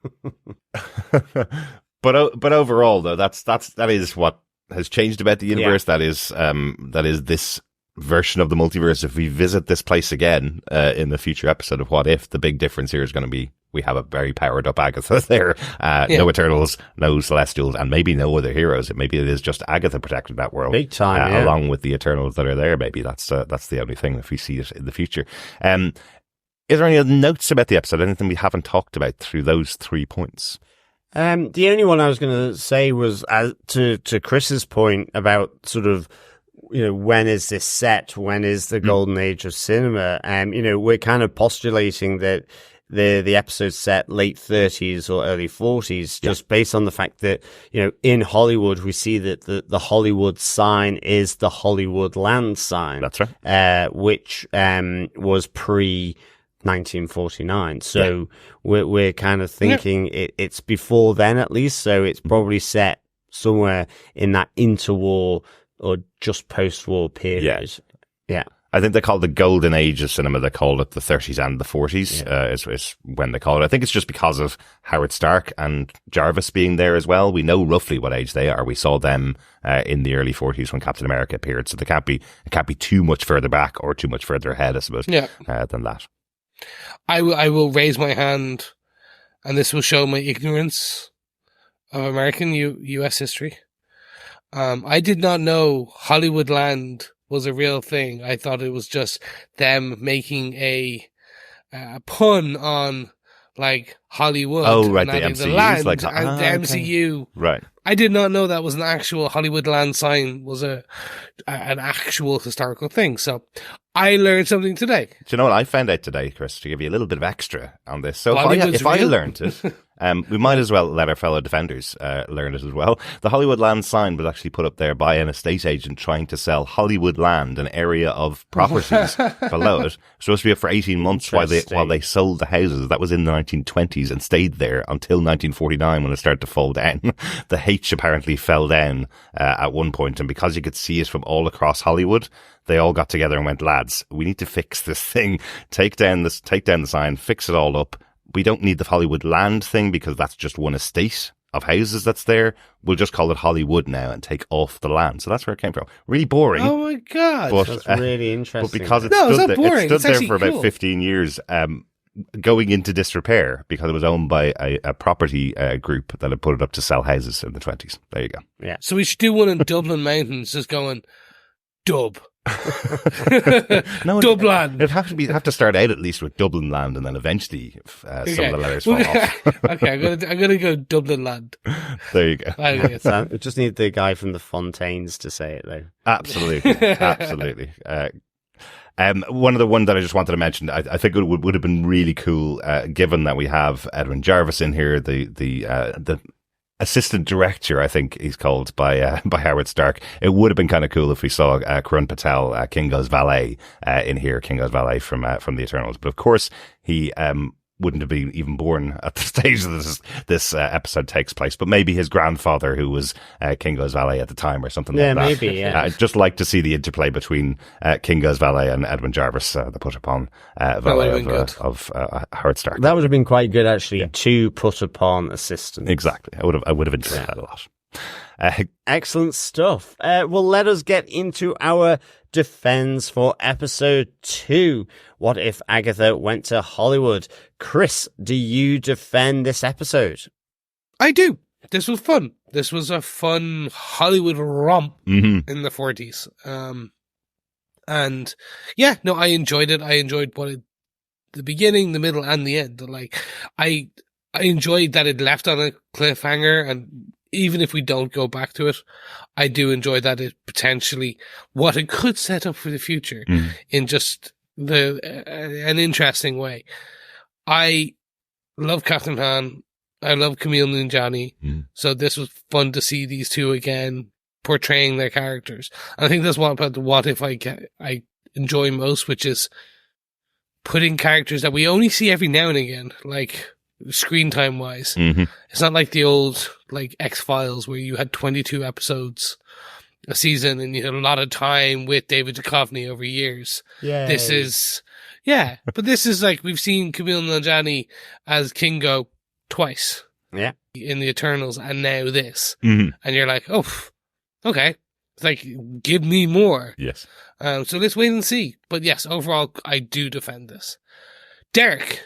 But overall, though, that is what has changed about the universe. Yeah. That is this version of the multiverse. If we visit this place again in the future episode of What If, the big difference here is going to be we have a very powered up Agatha there. No Eternals, no Celestials, and maybe no other heroes. Maybe it is just Agatha protecting that world, big time, along with the Eternals that are there. Maybe that's the only thing if we see it in the future. Is there any other notes about the episode? Anything we haven't talked about through those 3 points? The only one I was going to say was to Chris's point about sort of, when is this set? When is the golden age of cinema? We're kind of postulating that the episode set late 30s or early 40s, just based on the fact that, in Hollywood, we see that the Hollywood sign is the Hollywoodland sign. That's right. Which was pre 1949. So we're kind of thinking it's before then at least. So it's probably set somewhere in that interwar or just post-war period. Yeah. I think they call it the golden age of cinema. They call it the 30s and the 40s is when they call it. I think it's just because of Howard Stark and Jarvis being there as well. We know roughly what age they are. We saw them in the early 40s when Captain America appeared. So it can't be too much further back or too much further ahead, I suppose, than that. I will raise my hand, and this will show my ignorance of American U.S. history. I did not know Hollywoodland was a real thing. I thought it was just them making a pun on like Hollywood. Oh, right, the MCU. Land like, the MCU. Right. I did not know that was an actual Hollywoodland sign was an actual historical thing. So I learned something today. Do you know what I found out today, Chris, to give you a little bit of extra on this? So if I learned it, we might as well let our fellow defenders learn it as well. The Hollywoodland sign was actually put up there by an estate agent trying to sell Hollywoodland, an area of properties below it. It was supposed to be up for 18 months while they sold the houses. That was in the 1920s and stayed there until 1949 when it started to fall down. The H apparently fell down at one point, and because you could see it from all across Hollywood, they all got together and went, lads, we need to fix this thing. Take down the sign, fix it all up. We don't need the Hollywoodland thing because that's just one estate of houses that's there. We'll just call it Hollywood now and take off the land. So that's where it came from. Really boring. Oh my God. But, that's really interesting. But because it stood there for about 15 years, going into disrepair because it was owned by a property group that had put it up to sell houses in the 20s. There you go. Yeah. So we should do one in Dublin Mountains just going, dub. No, Dublin. It'd have to start out at least with Dublin land, and then eventually some of the letters fall off. Okay, I'm gonna go Dublin land. There you go. We just need the guy from the Fontaines to say it though. Absolutely. One of the ones that I just wanted to mention, I think it would have been really cool, given that we have Edwin Jarvis in here, the assistant director, I think he's called by Howard Stark. It would have been kind of cool if we saw Karun Patel, Kingo's valet, in here, Kingo's valet from the Eternals. But of course, he wouldn't have been even born at the stage that this episode takes place. But maybe his grandfather, who was Kingo's valet at the time, or something like that. Maybe. Yeah. I'd just like to see the interplay between Kingo's valet and Edwin Jarvis, the put upon valet of Howard Stark. That would have been quite good, actually, to put upon assistant. Exactly. I would have enjoyed that a lot. Excellent stuff. Well, let us get into our defense for episode 2. What if Agatha went to Hollywood? Chris, do you defend this episode? I do. This was fun. This was a fun Hollywood romp in the 40s. And yeah, no, I enjoyed it. I enjoyed the beginning, the middle, and the end. Like, I enjoyed that it left on a cliffhanger, and even if we don't go back to it, I do enjoy that it potentially what it could set up for the future in just an interesting way. I love Catherine Hahn. I love Camille Nanjiani. So this was fun to see these two again portraying their characters. And I think that's what if I enjoy most, which is putting characters that we only see every now and again, like screen time wise. Mm-hmm. It's not like the old like X-Files where you had 22 episodes a season and you had a lot of time with David Duchovny over years. Yeah. This is, yeah, but this is like, we've seen Kumail Nanjiani as Kingo twice. Yeah. In the Eternals, and now this. Mm-hmm. And you're like, oh, okay. It's like, give me more. Yes. So let's wait and see. But yes, overall, I do defend this. Derek,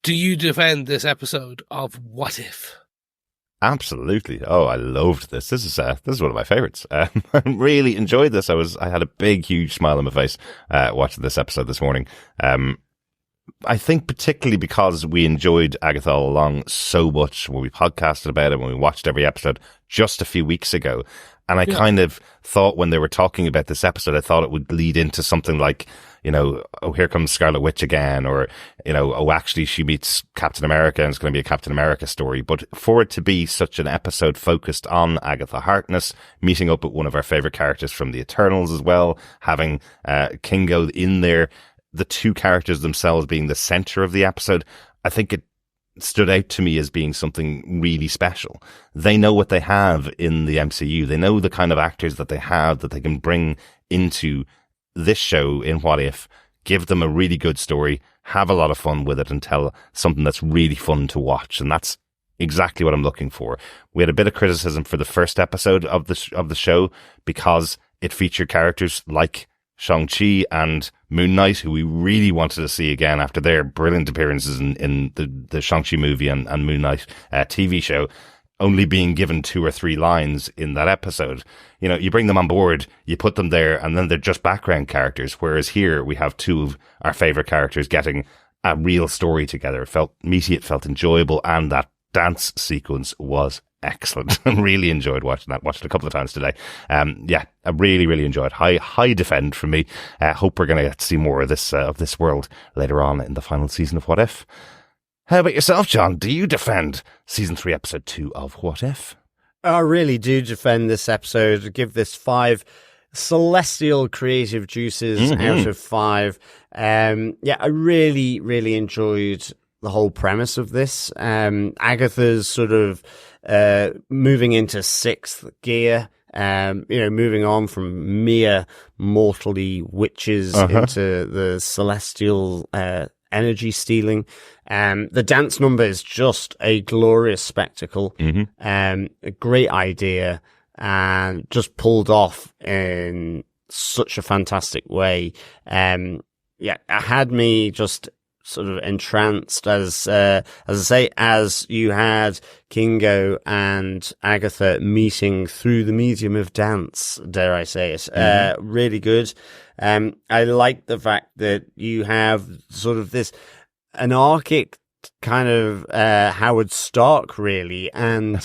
do you defend this episode of What If? Absolutely. Oh, I loved this. This is one of my favorites. I really enjoyed this. I had a big, huge smile on my face watching this episode this morning. I think particularly because we enjoyed Agatha all along so much when we podcasted about it, when we watched every episode just a few weeks ago. And I kind of thought when they were talking about this episode, I thought it would lead into something like, you know, oh, here comes Scarlet Witch again, or, you know, oh, actually she meets Captain America and it's going to be a Captain America story. But for it to be such an episode focused on Agatha Harkness, meeting up with one of our favorite characters from the Eternals as well, having Kingo in there, the two characters themselves being the center of the episode, I think it stood out to me as being something really special. They know what they have in the MCU. They know the kind of actors that they have that they can bring into this show in What If, give them a really good story, have a lot of fun with it, and tell something that's really fun to watch. And that's exactly what I'm looking for. We had a bit of criticism for the first episode of the show because it featured characters like Shang-Chi and Moon Knight, who we really wanted to see again after their brilliant appearances in the Shang-Chi movie and Moon Knight TV show, only being given 2 or 3 lines in that episode. You know, you bring them on board, you put them there, and then they're just background characters, whereas here we have 2 of our favorite characters getting a real story together. It felt meaty, it felt enjoyable, and that dance sequence was excellent. I really enjoyed watching that. Watched it a couple of times today. Yeah, I really, really enjoyed. High defend from me. Hope we're going to get to see more of this world later on in the final season of What If. How about yourself, John? Do you defend season 3, episode 2 of What If? I really do defend this episode. Give this 5 celestial creative juices out of 5. Yeah, I really, really enjoyed the whole premise of this. Agatha's sort of moving into 6th gear, you know, moving on from mere mortally witches into the celestial energy stealing. The dance number is just a glorious spectacle. A great idea, and just pulled off in such a fantastic way. Yeah, it had me just sort of entranced as I say, as you had Kingo and Agatha meeting through the medium of dance, dare I say it. Really good. I like the fact that you have sort of this anarchic kind of Howard Stark, really, and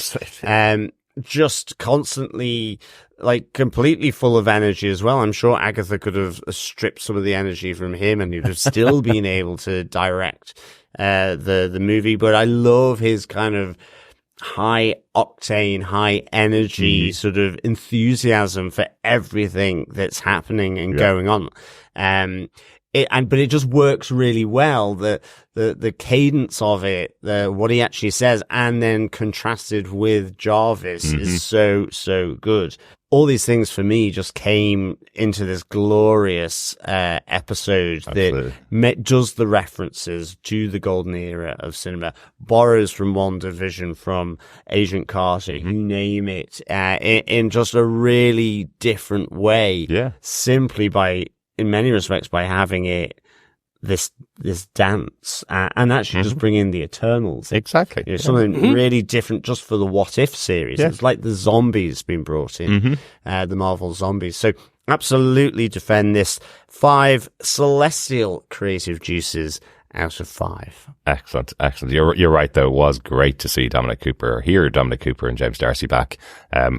just constantly, like, completely full of energy as well. I'm sure Agatha could have stripped some of the energy from him and he'd have still been able to direct the movie. But I love his kind of high octane, high energy sort of enthusiasm for everything that's happening and going on. But it just works really well. The cadence of it, what he actually says, and then contrasted with Jarvis is so good. All these things for me just came into this glorious episode that does the references to the golden era of cinema, borrows from WandaVision, from Agent Carter, you name it, in just a really different way. Yeah, simply by, in many respects, by having it this dance and actually just bring in the Eternals. Exactly. You know, something really different just for the What If series. It's like the zombies being brought in, the Marvel zombies. So absolutely defend this. 5 celestial creative juices out of 5. Excellent. You're right, though. It was great to see Dominic Cooper and James Darcy back,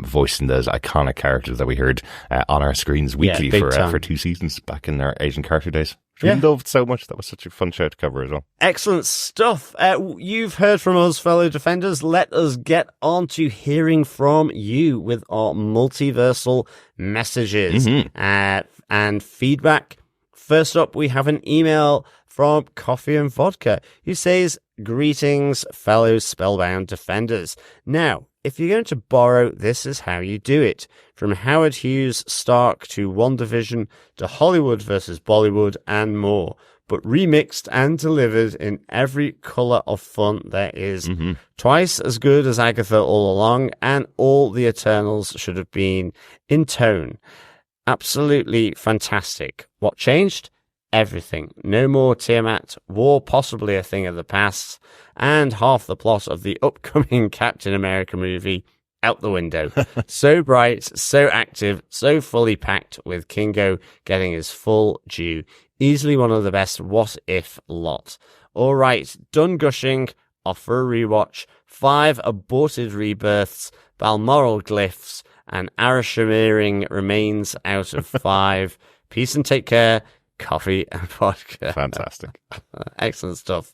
voicing those iconic characters that we heard on our screens weekly for 2 seasons back in our Agent Carter days. We loved so much. That was such a fun show to cover as well. Excellent stuff. You've heard from us, fellow defenders. Let us get on to hearing from you with our multiversal messages and feedback. First up, we have an email from Coffee and Vodka, who says, Greetings, fellow Spellbound defenders. Now, if you're going to borrow, this is how you do it. From Howard Hughes' Stark to WandaVision to Hollywood versus Bollywood and more, but remixed and delivered in every colour of fun there is. Twice as good as Agatha all along, and all the Eternals should have been in tone. Absolutely fantastic. What changed? Everything. No more Tiamut, war possibly a thing of the past, and half the plot of the upcoming Captain America movie out the window. So bright, so active, so fully packed, with Kingo getting his full due. Easily one of the best what-if lot. All right, done gushing, off for a rewatch. 5 aborted rebirths, Balmoral glyphs, and Arashamiring remains out of 5. Peace and take care. Coffee and vodka. Fantastic. Excellent stuff.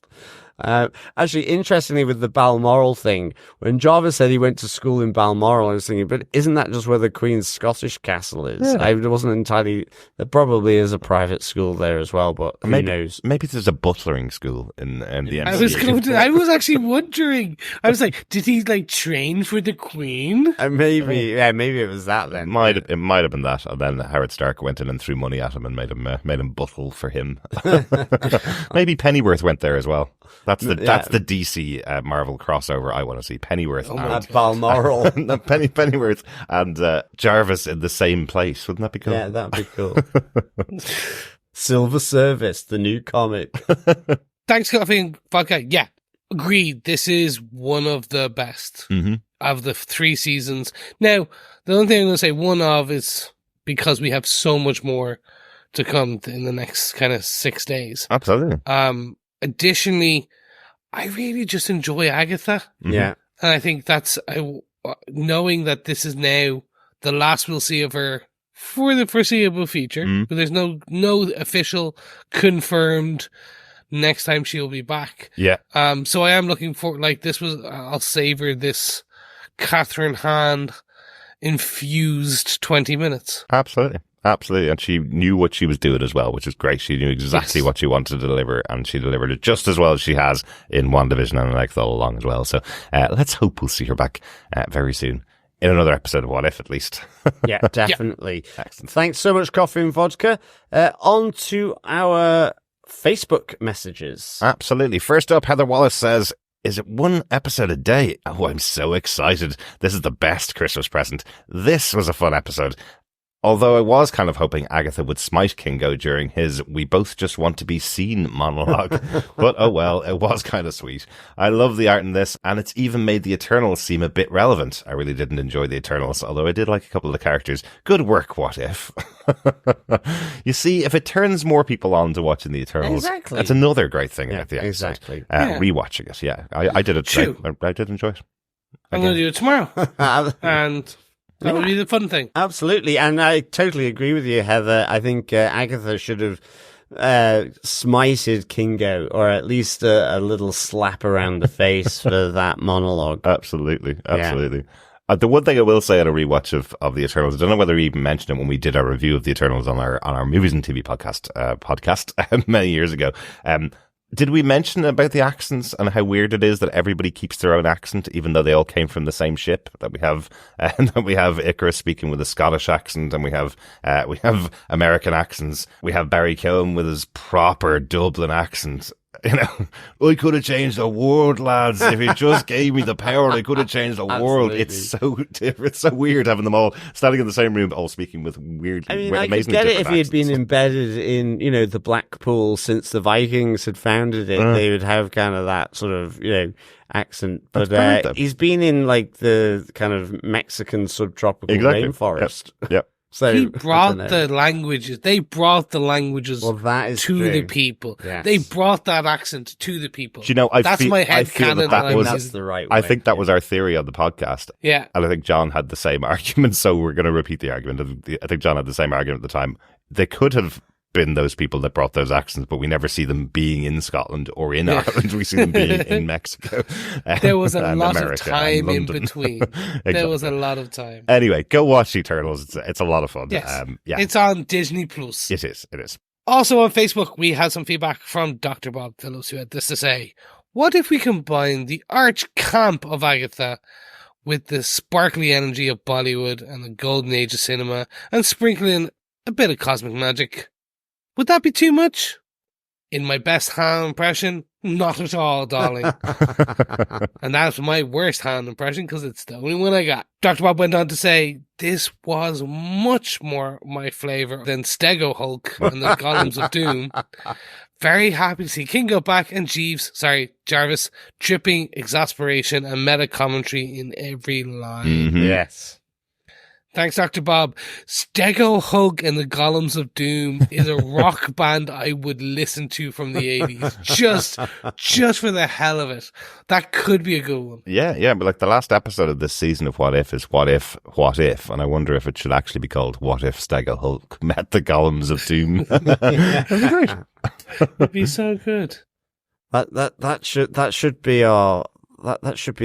Actually, interestingly, with the Balmoral thing, when Jarvis said he went to school in Balmoral, I was thinking, but isn't that just where the Queen's Scottish castle is? Yeah. I wasn't entirely... There probably is a private school there as well, but who knows? Maybe there's a butlering school in the I MCU. was actually wondering. I was like, did he like train for the Queen? Maybe it was that then. It might have been that, and then Howard Stark went in and threw money at him and made him buttle for him. Maybe Pennyworth went there as well. That's the DC Marvel crossover I want to see. Pennyworth and Balmoral. Pennyworth and Jarvis in the same place. Wouldn't that be cool? Yeah, that'd be cool. Silver Service, the new comic. Thanks, Coffee and Vodka. Yeah, agreed. This is one of the best of the 3 seasons. Now, the only thing I'm going to say one of is because we have so much more to come in the next kind of 6 days. Absolutely. Additionally, I really just enjoy Agatha. Yeah. And I think that's knowing that this is now the last we'll see of her for the foreseeable future. But there's no official confirmed next time she'll be back. Yeah. So I am looking for I'll savor this Catherine Hahn infused 20 minutes. Absolutely, and she knew what she was doing as well, which is great. She knew exactly what she wanted to deliver, and she delivered it just as well as she has in WandaVision and like all along as well. So let's hope we'll see her back very soon in another episode of What If, at least. Yeah, definitely. Yeah. Excellent. Thanks so much, Coffee and Vodka. On to our Facebook messages. Absolutely. First up, Heather Wallace says, is it 1 episode a day? Oh, I'm so excited. This is the best Christmas present. This was a fun episode. Although I was kind of hoping Agatha would smite Kingo during his "we both just want to be seen" monologue. But oh well, it was kind of sweet. I love the art in this, and it's even made the Eternals seem a bit relevant. I really didn't enjoy the Eternals, although I did like a couple of the characters. Good work, What If? You see, if it turns more people on to watching the Eternals, that's another great thing about the episode. Exactly. Rewatching it, yeah. I did it. I did enjoy it. I'm going to do it tomorrow. And... that would be the fun thing. Absolutely. And I totally agree with you, Heather. I think Agatha should have smited Kingo, or at least a little slap around the face for that monologue. Absolutely. The one thing I will say on a rewatch of the Eternals, I don't know whether we even mentioned it when we did our review of the Eternals on our Movies and TV podcast many years ago. Did we mention about the accents and how weird it is that everybody keeps their own accent, even though they all came from the same ship? That we have Icarus speaking with a Scottish accent, and we have American accents. We have Barry Keoghan with his proper Dublin accent. You know, I could have changed the world, lads. If you just gave me the power, I could have changed the world. It's so different. It's so weird having them all standing in the same room, all speaking with weirdly, I could get it if he had been embedded in, the Blackpool since the Vikings had founded it. They would have kind of that sort of, accent. But he's been in like the kind of Mexican subtropical rainforest. Yep. So he brought the languages. They brought the languages to the people. Yes. They brought that accent to the people. Do you know, that's my head canon. That's the right way. I think that was our theory on the podcast. Yeah. And I think John had the same argument, so we're going to repeat the argument. I think John had the same argument at the time. They could have been those people that brought those accents, but we never see them being in Scotland or in Ireland. We see them being in Mexico. There was a lot America of time in between. Exactly. There was a lot of time. Anyway, go watch Eternals. It's a lot of fun. Yes. It's on Disney Plus. It is. Also on Facebook, we had some feedback from Dr. Bob Phillips, who had this to say. What if we combine the arch camp of Agatha with the sparkly energy of Bollywood and the golden age of cinema and sprinkle in a bit of cosmic magic? Would that be too much? In my best Han impression, not at all, darling. And that's my worst Han impression because it's the only one I got. Dr. Bob went on to say, this was much more my flavour than Stego Hulk and the Golems of Doom. Very happy to see Kingo back and Jarvis, tripping exasperation and meta commentary in every line. Mm-hmm. Yes. Thanks, Dr. Bob. Stego Hulk and the Golems of Doom is a rock band I would listen to from the 80s. Just for the hell of it. That could be a good one. Yeah, but like the last episode of this season of What If is What If? And I wonder if it should actually be called What If Stego Hulk Met the Golems of Doom. That'd be great. It'd be so good. That should be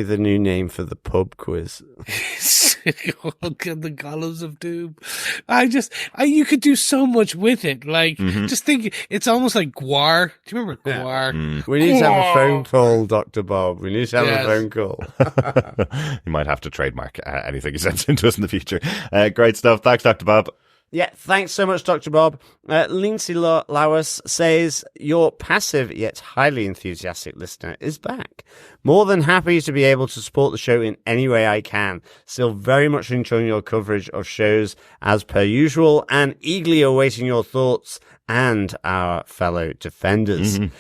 the new name for the pub quiz. Hulk and the Golems of Doom. You could do so much with it. Like, just think, it's almost like Gwar. Do you remember Gwar? We need to have a phone call, Dr. Bob. We need to have a phone call. You might have to trademark anything he sends into us in the future. Great stuff. Thanks, Dr. Bob. Yeah, thanks so much, Dr. Bob. Lindsay Lawes says, your passive yet highly enthusiastic listener is back. More than happy to be able to support the show in any way I can. Still very much enjoying your coverage of shows as per usual and eagerly awaiting your thoughts and our fellow defenders. Mm-hmm.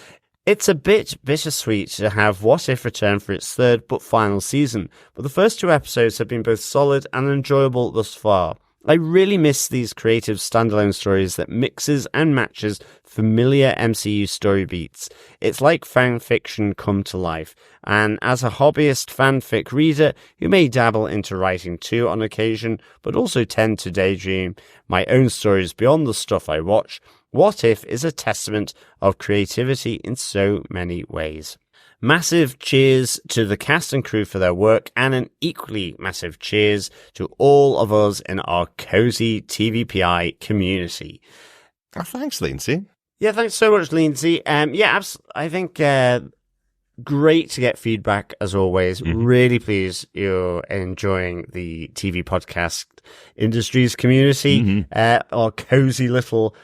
It's a bit bittersweet to have What If return for its third but final season, but the first 2 episodes have been both solid and enjoyable thus far. I really miss these creative standalone stories that mixes and matches familiar MCU story beats. It's like fan fiction come to life, and as a hobbyist fanfic reader who may dabble into writing too on occasion, but also tend to daydream my own stories beyond the stuff I watch, What If is a testament of creativity in so many ways. Massive cheers to the cast and crew for their work, and an equally massive cheers to all of us in our cozy TVPI community. Oh, thanks, Lindsay. Yeah, thanks so much, Lindsay. I think great to get feedback as always. Mm-hmm. Really pleased you're enjoying the TV podcast industries community. Mm-hmm. Our cozy little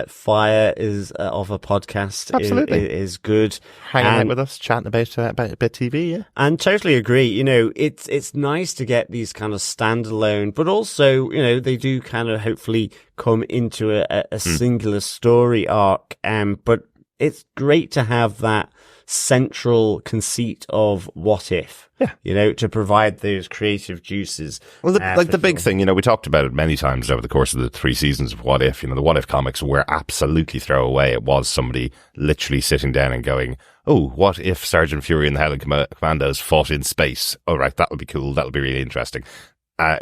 fire is of a podcast. Absolutely, is good. Hanging out with us, chatting about a bit of TV. Yeah, and totally agree. You know, it's nice to get these kind of standalone, but also they do kind of hopefully come into a singular story arc. But it's great to have that central conceit of What If, to provide those creative juices. Well, the big thing, we talked about it many times over the course of the 3 seasons of What If. The What If comics were absolutely throwaway. It was somebody literally sitting down and going, oh, what if Sergeant Fury and the Howling Commandos fought in space? Oh, right, that would be cool. That would be really interesting.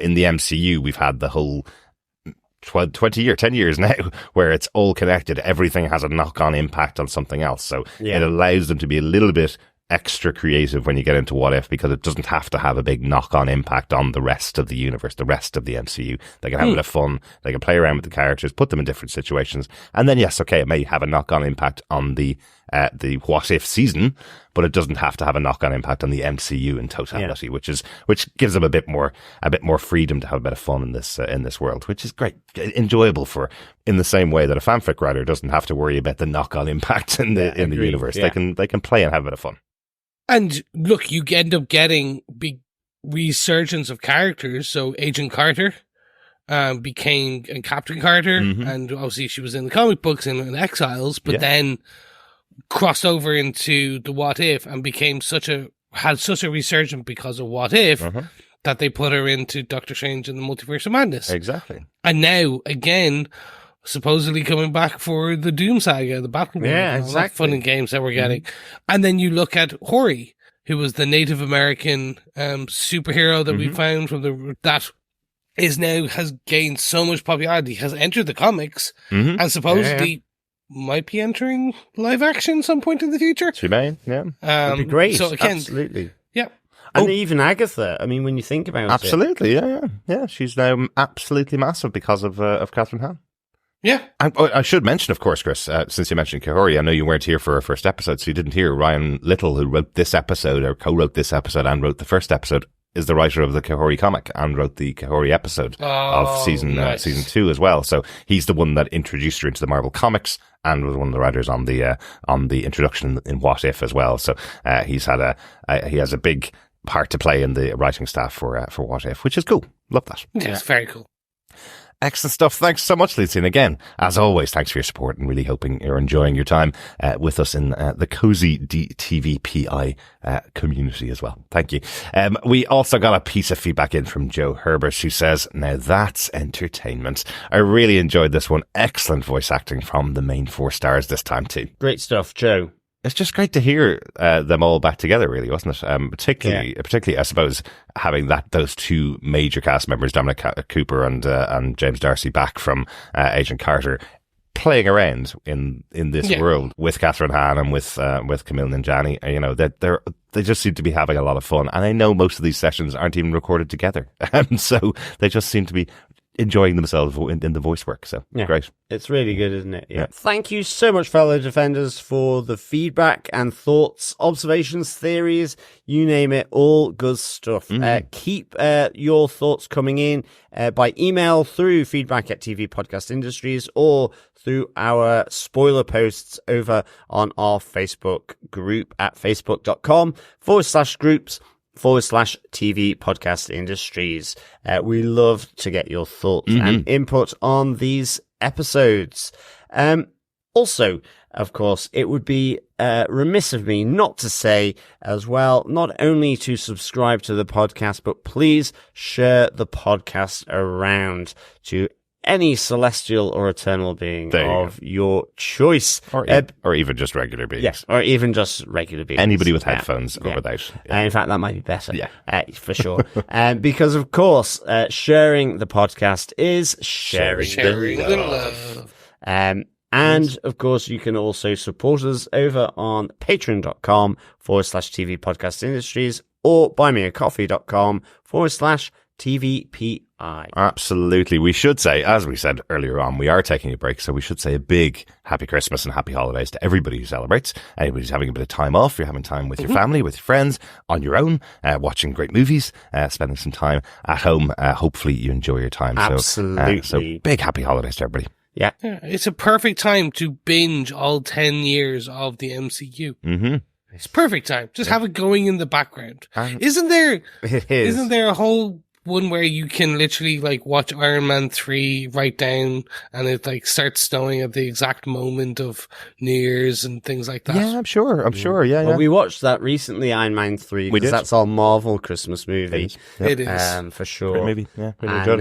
In the MCU, we've had the whole 10 years now, where it's all connected. Everything has a knock-on impact on something else. So it allows them to be a little bit extra creative when you get into What If, because it doesn't have to have a big knock-on impact on the rest of the universe, the rest of the MCU. They can have a bit of fun. They can play around with the characters, put them in different situations. And then, yes, okay, it may have a knock-on impact on the What If season, but it doesn't have to have a knock-on impact on the MCU in totality, which gives them a bit more freedom to have a bit of fun in this world, which is great, enjoyable in the same way that a fanfic writer doesn't have to worry about the knock-on impact in the universe. Yeah. They can play and have a bit of fun. And look, you end up getting big resurgence of characters. So Agent Carter became Captain Carter, and obviously she was in the comic books and in Exiles, but then crossed over into the What If and had such a resurgence because of What If that they put her into Doctor Strange and the Multiverse of Madness. Exactly. And now, again, supposedly coming back for the Doom Saga, the Battle Game. Yeah, exactly. Fun and games that we're getting. And then you look at Hori, who was the Native American superhero that we found that is now has gained so much popularity, has entered the comics, and supposedly might be entering live action some point in the future. She may, that'd be great. So again, absolutely. Yeah. And even Agatha, I mean, when you think about absolutely, yeah. She's now absolutely massive because of Catherine Hahn. Yeah. I should mention, of course, Chris, since you mentioned Kahori, I know you weren't here for our first episode, so you didn't hear Ryan Little, who wrote this episode, or co-wrote this episode and wrote the first episode, is the writer of the Kahori comic and wrote the Kahori episode of season 2 as well. So he's the one that introduced her into the Marvel comics and was one of the writers on the introduction in What If as well. So he has a big part to play in the writing staff for What If, which is cool. Love that. Yeah, it's very cool. Excellent stuff. Thanks so much, Lucy. And again, as always, thanks for your support and really hoping you're enjoying your time with us in the cozy TVPI community as well. Thank you. We also got a piece of feedback in from Joe Herbert, who says, now that's entertainment. I really enjoyed this one. Excellent voice acting from the main 4 stars this time too. Great stuff, Joe. It's just great to hear them all back together, really, wasn't it? Particularly, I suppose, having those 2 major cast members, Dominic Cooper and James Darcy, back from Agent Carter, playing around in this world with Catherine Hahn and with Camille Nanjiani. You know, that they just seem to be having a lot of fun. And I know most of these sessions aren't even recorded together, so they just seem to be enjoying themselves in the voice work. So great. It's really good, isn't it? Yeah. Thank you so much, fellow defenders, for the feedback and thoughts, observations, theories, you name it, all good stuff. Keep your thoughts coming in by email through feedback@tvpodcastindustries or through our spoiler posts over on our Facebook group at facebook.com/groups/TV Podcast Industries. We love to get your thoughts and input on these episodes. Also, of course, it would be remiss of me not to say as well, not only to subscribe to the podcast, but please share the podcast around to any celestial or eternal being of your choice. Or even just regular beings. Yes, or even just regular beings. Anybody with headphones or without. In fact, that might be better. For sure. Because, of course, sharing the podcast is sharing the love. And, of course, you can also support us over on patreon.com/TV Podcast Industries or buymeacoffee.com/TVPI. Absolutely. We should say, as we said earlier on, we are taking a break, so we should say a big happy Christmas and happy holidays to everybody who celebrates. Anybody's having a bit of time off, you're having time with your family, with your friends, on your own, watching great movies, spending some time at home. Hopefully you enjoy your time. Absolutely. So big happy holidays to everybody. Yeah, it's a perfect time to binge all 10 years of the MCU. It's perfect time. Just have it going in the background. Isn't there a whole one where you can literally like watch Iron Man 3 right down and it like starts snowing at the exact moment of New Year's and things like that? Yeah, I'm sure. Yeah. Well, we watched that recently, Iron Man 3, because that's our Marvel Christmas movie. It is. For sure. Maybe, yeah. Really good.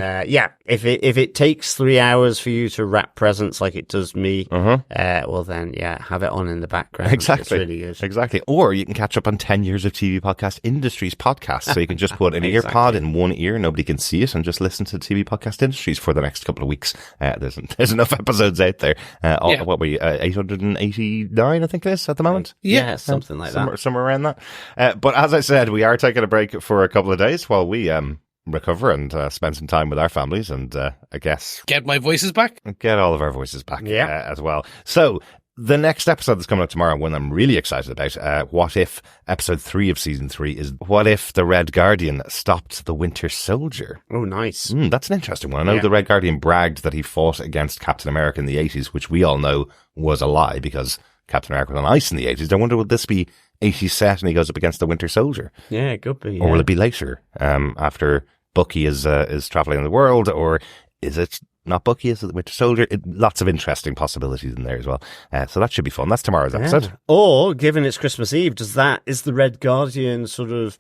If it takes 3 hours for you to wrap presents like it does me, well then, have it on in the background. Exactly. It's really good. Exactly. Or you can catch up on 10 years of TV Podcast Industries podcasts. So you can just put an ear pod in one ear, nobody can see it, and just listen to TV Podcast Industries for the next couple of weeks. There's enough episodes out there. What were you, 889, I think it is at the moment? Yeah, something like that. Somewhere around that. But as I said, we are taking a break for a couple of days while we recover and spend some time with our families and I guess get my voices back. Get all of our voices back as well. So the next episode that's coming up tomorrow, one I'm really excited about, What If, episode 3 of season 3, is What If the Red Guardian stopped the Winter Soldier? Oh, nice. That's an interesting one. I know the Red Guardian bragged that he fought against Captain America in the 80s, which we all know was a lie because Captain America was on ice in the 80s. I wonder, would this be 80s set and he goes up against the Winter Soldier? Yeah, it could be. Or will it be later, after Bucky is traveling the world, or is it not Bucky, is it the Winter Soldier? Lots of interesting possibilities in there as well. So that should be fun. That's tomorrow's episode. Or, given it's Christmas Eve, is the Red Guardian sort of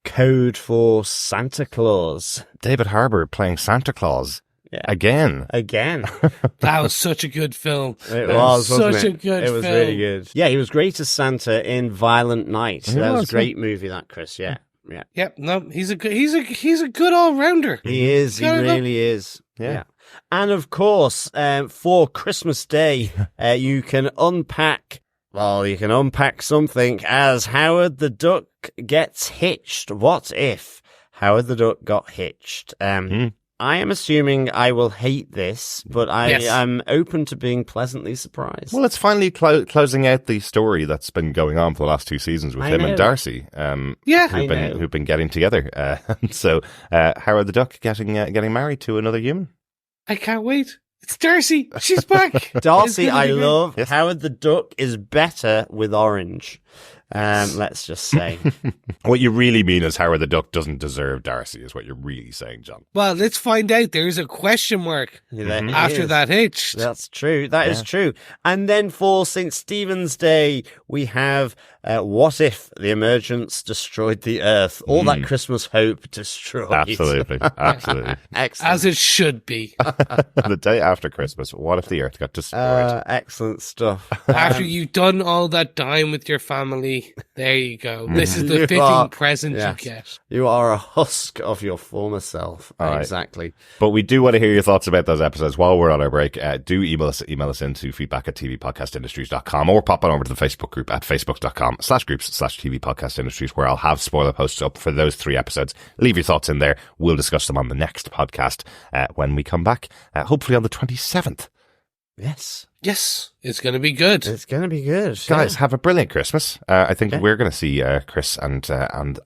code for Santa Claus? David Harbour playing Santa Claus. Yeah. Again. That was such a good film. It was such a good film. It was really good. Yeah, he was great as Santa in Violent Night. That was a great movie, that, Chris. Yeah. No, he's a good all rounder. He is. He really is. Yeah. And of course, for Christmas Day, you can unpack something as Howard the Duck gets hitched. What if Howard the Duck got hitched? I am assuming I will hate this, but I Yes. am open to being pleasantly surprised. Well, it's finally closing out the story that's been going on for the last 2 seasons with I him know. and Darcy. Yeah. I know. Who've been getting together. So Howard the Duck getting married to another human. I can't wait. It's Darcy. She's back. Darcy, It's gonna I be great. love. Yes. Howard the Duck is better with orange. Let's just say. What you really mean is Howard the Duck doesn't deserve Darcy, is what you're really saying, John. Well, let's find out. There's a question mark There after is. that hitch. That's true. That is true. And then for St. Stephen's Day, we have what if the emergence destroyed the earth? All that Christmas hope destroyed. Absolutely. Absolutely. Excellent. As it should be. The day after Christmas, what if the earth got destroyed? Excellent stuff. After you've done all that time with your family, there you go. This is the You fitting are- present yes. you get. You are a husk of your former self. All right. Exactly. But we do want to hear your thoughts about those episodes while we're on our break. Do email us into feedback@tvpodcastindustries.com or pop on over to the Facebook group at facebook.com/groups/tvpodcastindustries, where I'll have spoiler posts up for those 3 episodes. Leave your thoughts in there. We'll discuss them on the next podcast when we come back, hopefully on the 27th. Yes. Yes, it's going to be good. It's going to be good. Guys, have a brilliant Christmas. I think we're going to see Chris and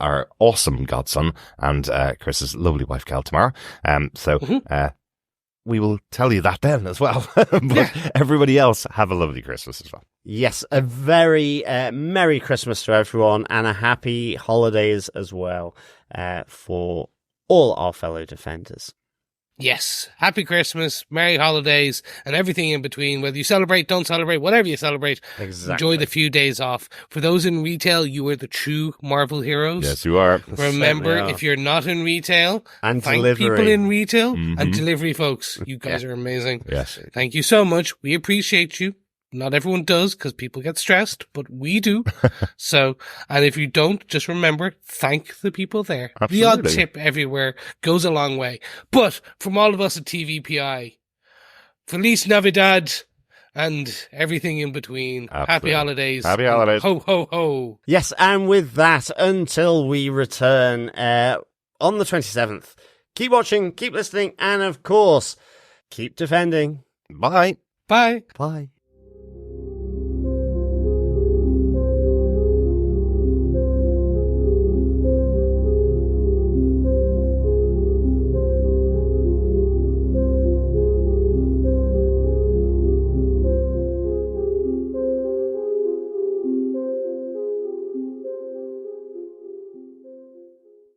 our awesome godson and Chris's lovely wife, Cal, tomorrow. So we will tell you that then as well. But everybody else, have a lovely Christmas as well. Yes, a very Merry Christmas to everyone and a happy holidays as well for all our fellow defenders. Yes. Happy Christmas, Merry Holidays, and everything in between. Whether you celebrate, don't celebrate, whatever you celebrate, Exactly. enjoy the few days off. For those in retail, you are the true Marvel heroes. Yes, you are. Remember, Certainly are. if you're not in retail, And thank delivery. people in retail and delivery folks. You guys are amazing. Yes. Thank you so much. We appreciate you. Not everyone does because people get stressed, but we do. So, and if you don't, just remember, thank the people there. The odd Absolutely. tip everywhere goes a long way. But from all of us at TVPI, Feliz Navidad and everything in between. Happy Absolutely. holidays. Happy holidays. Ho, ho, ho. Yes, and with that, until we return on the 27th, keep watching, keep listening, and of course, keep defending. Bye. Bye. Bye.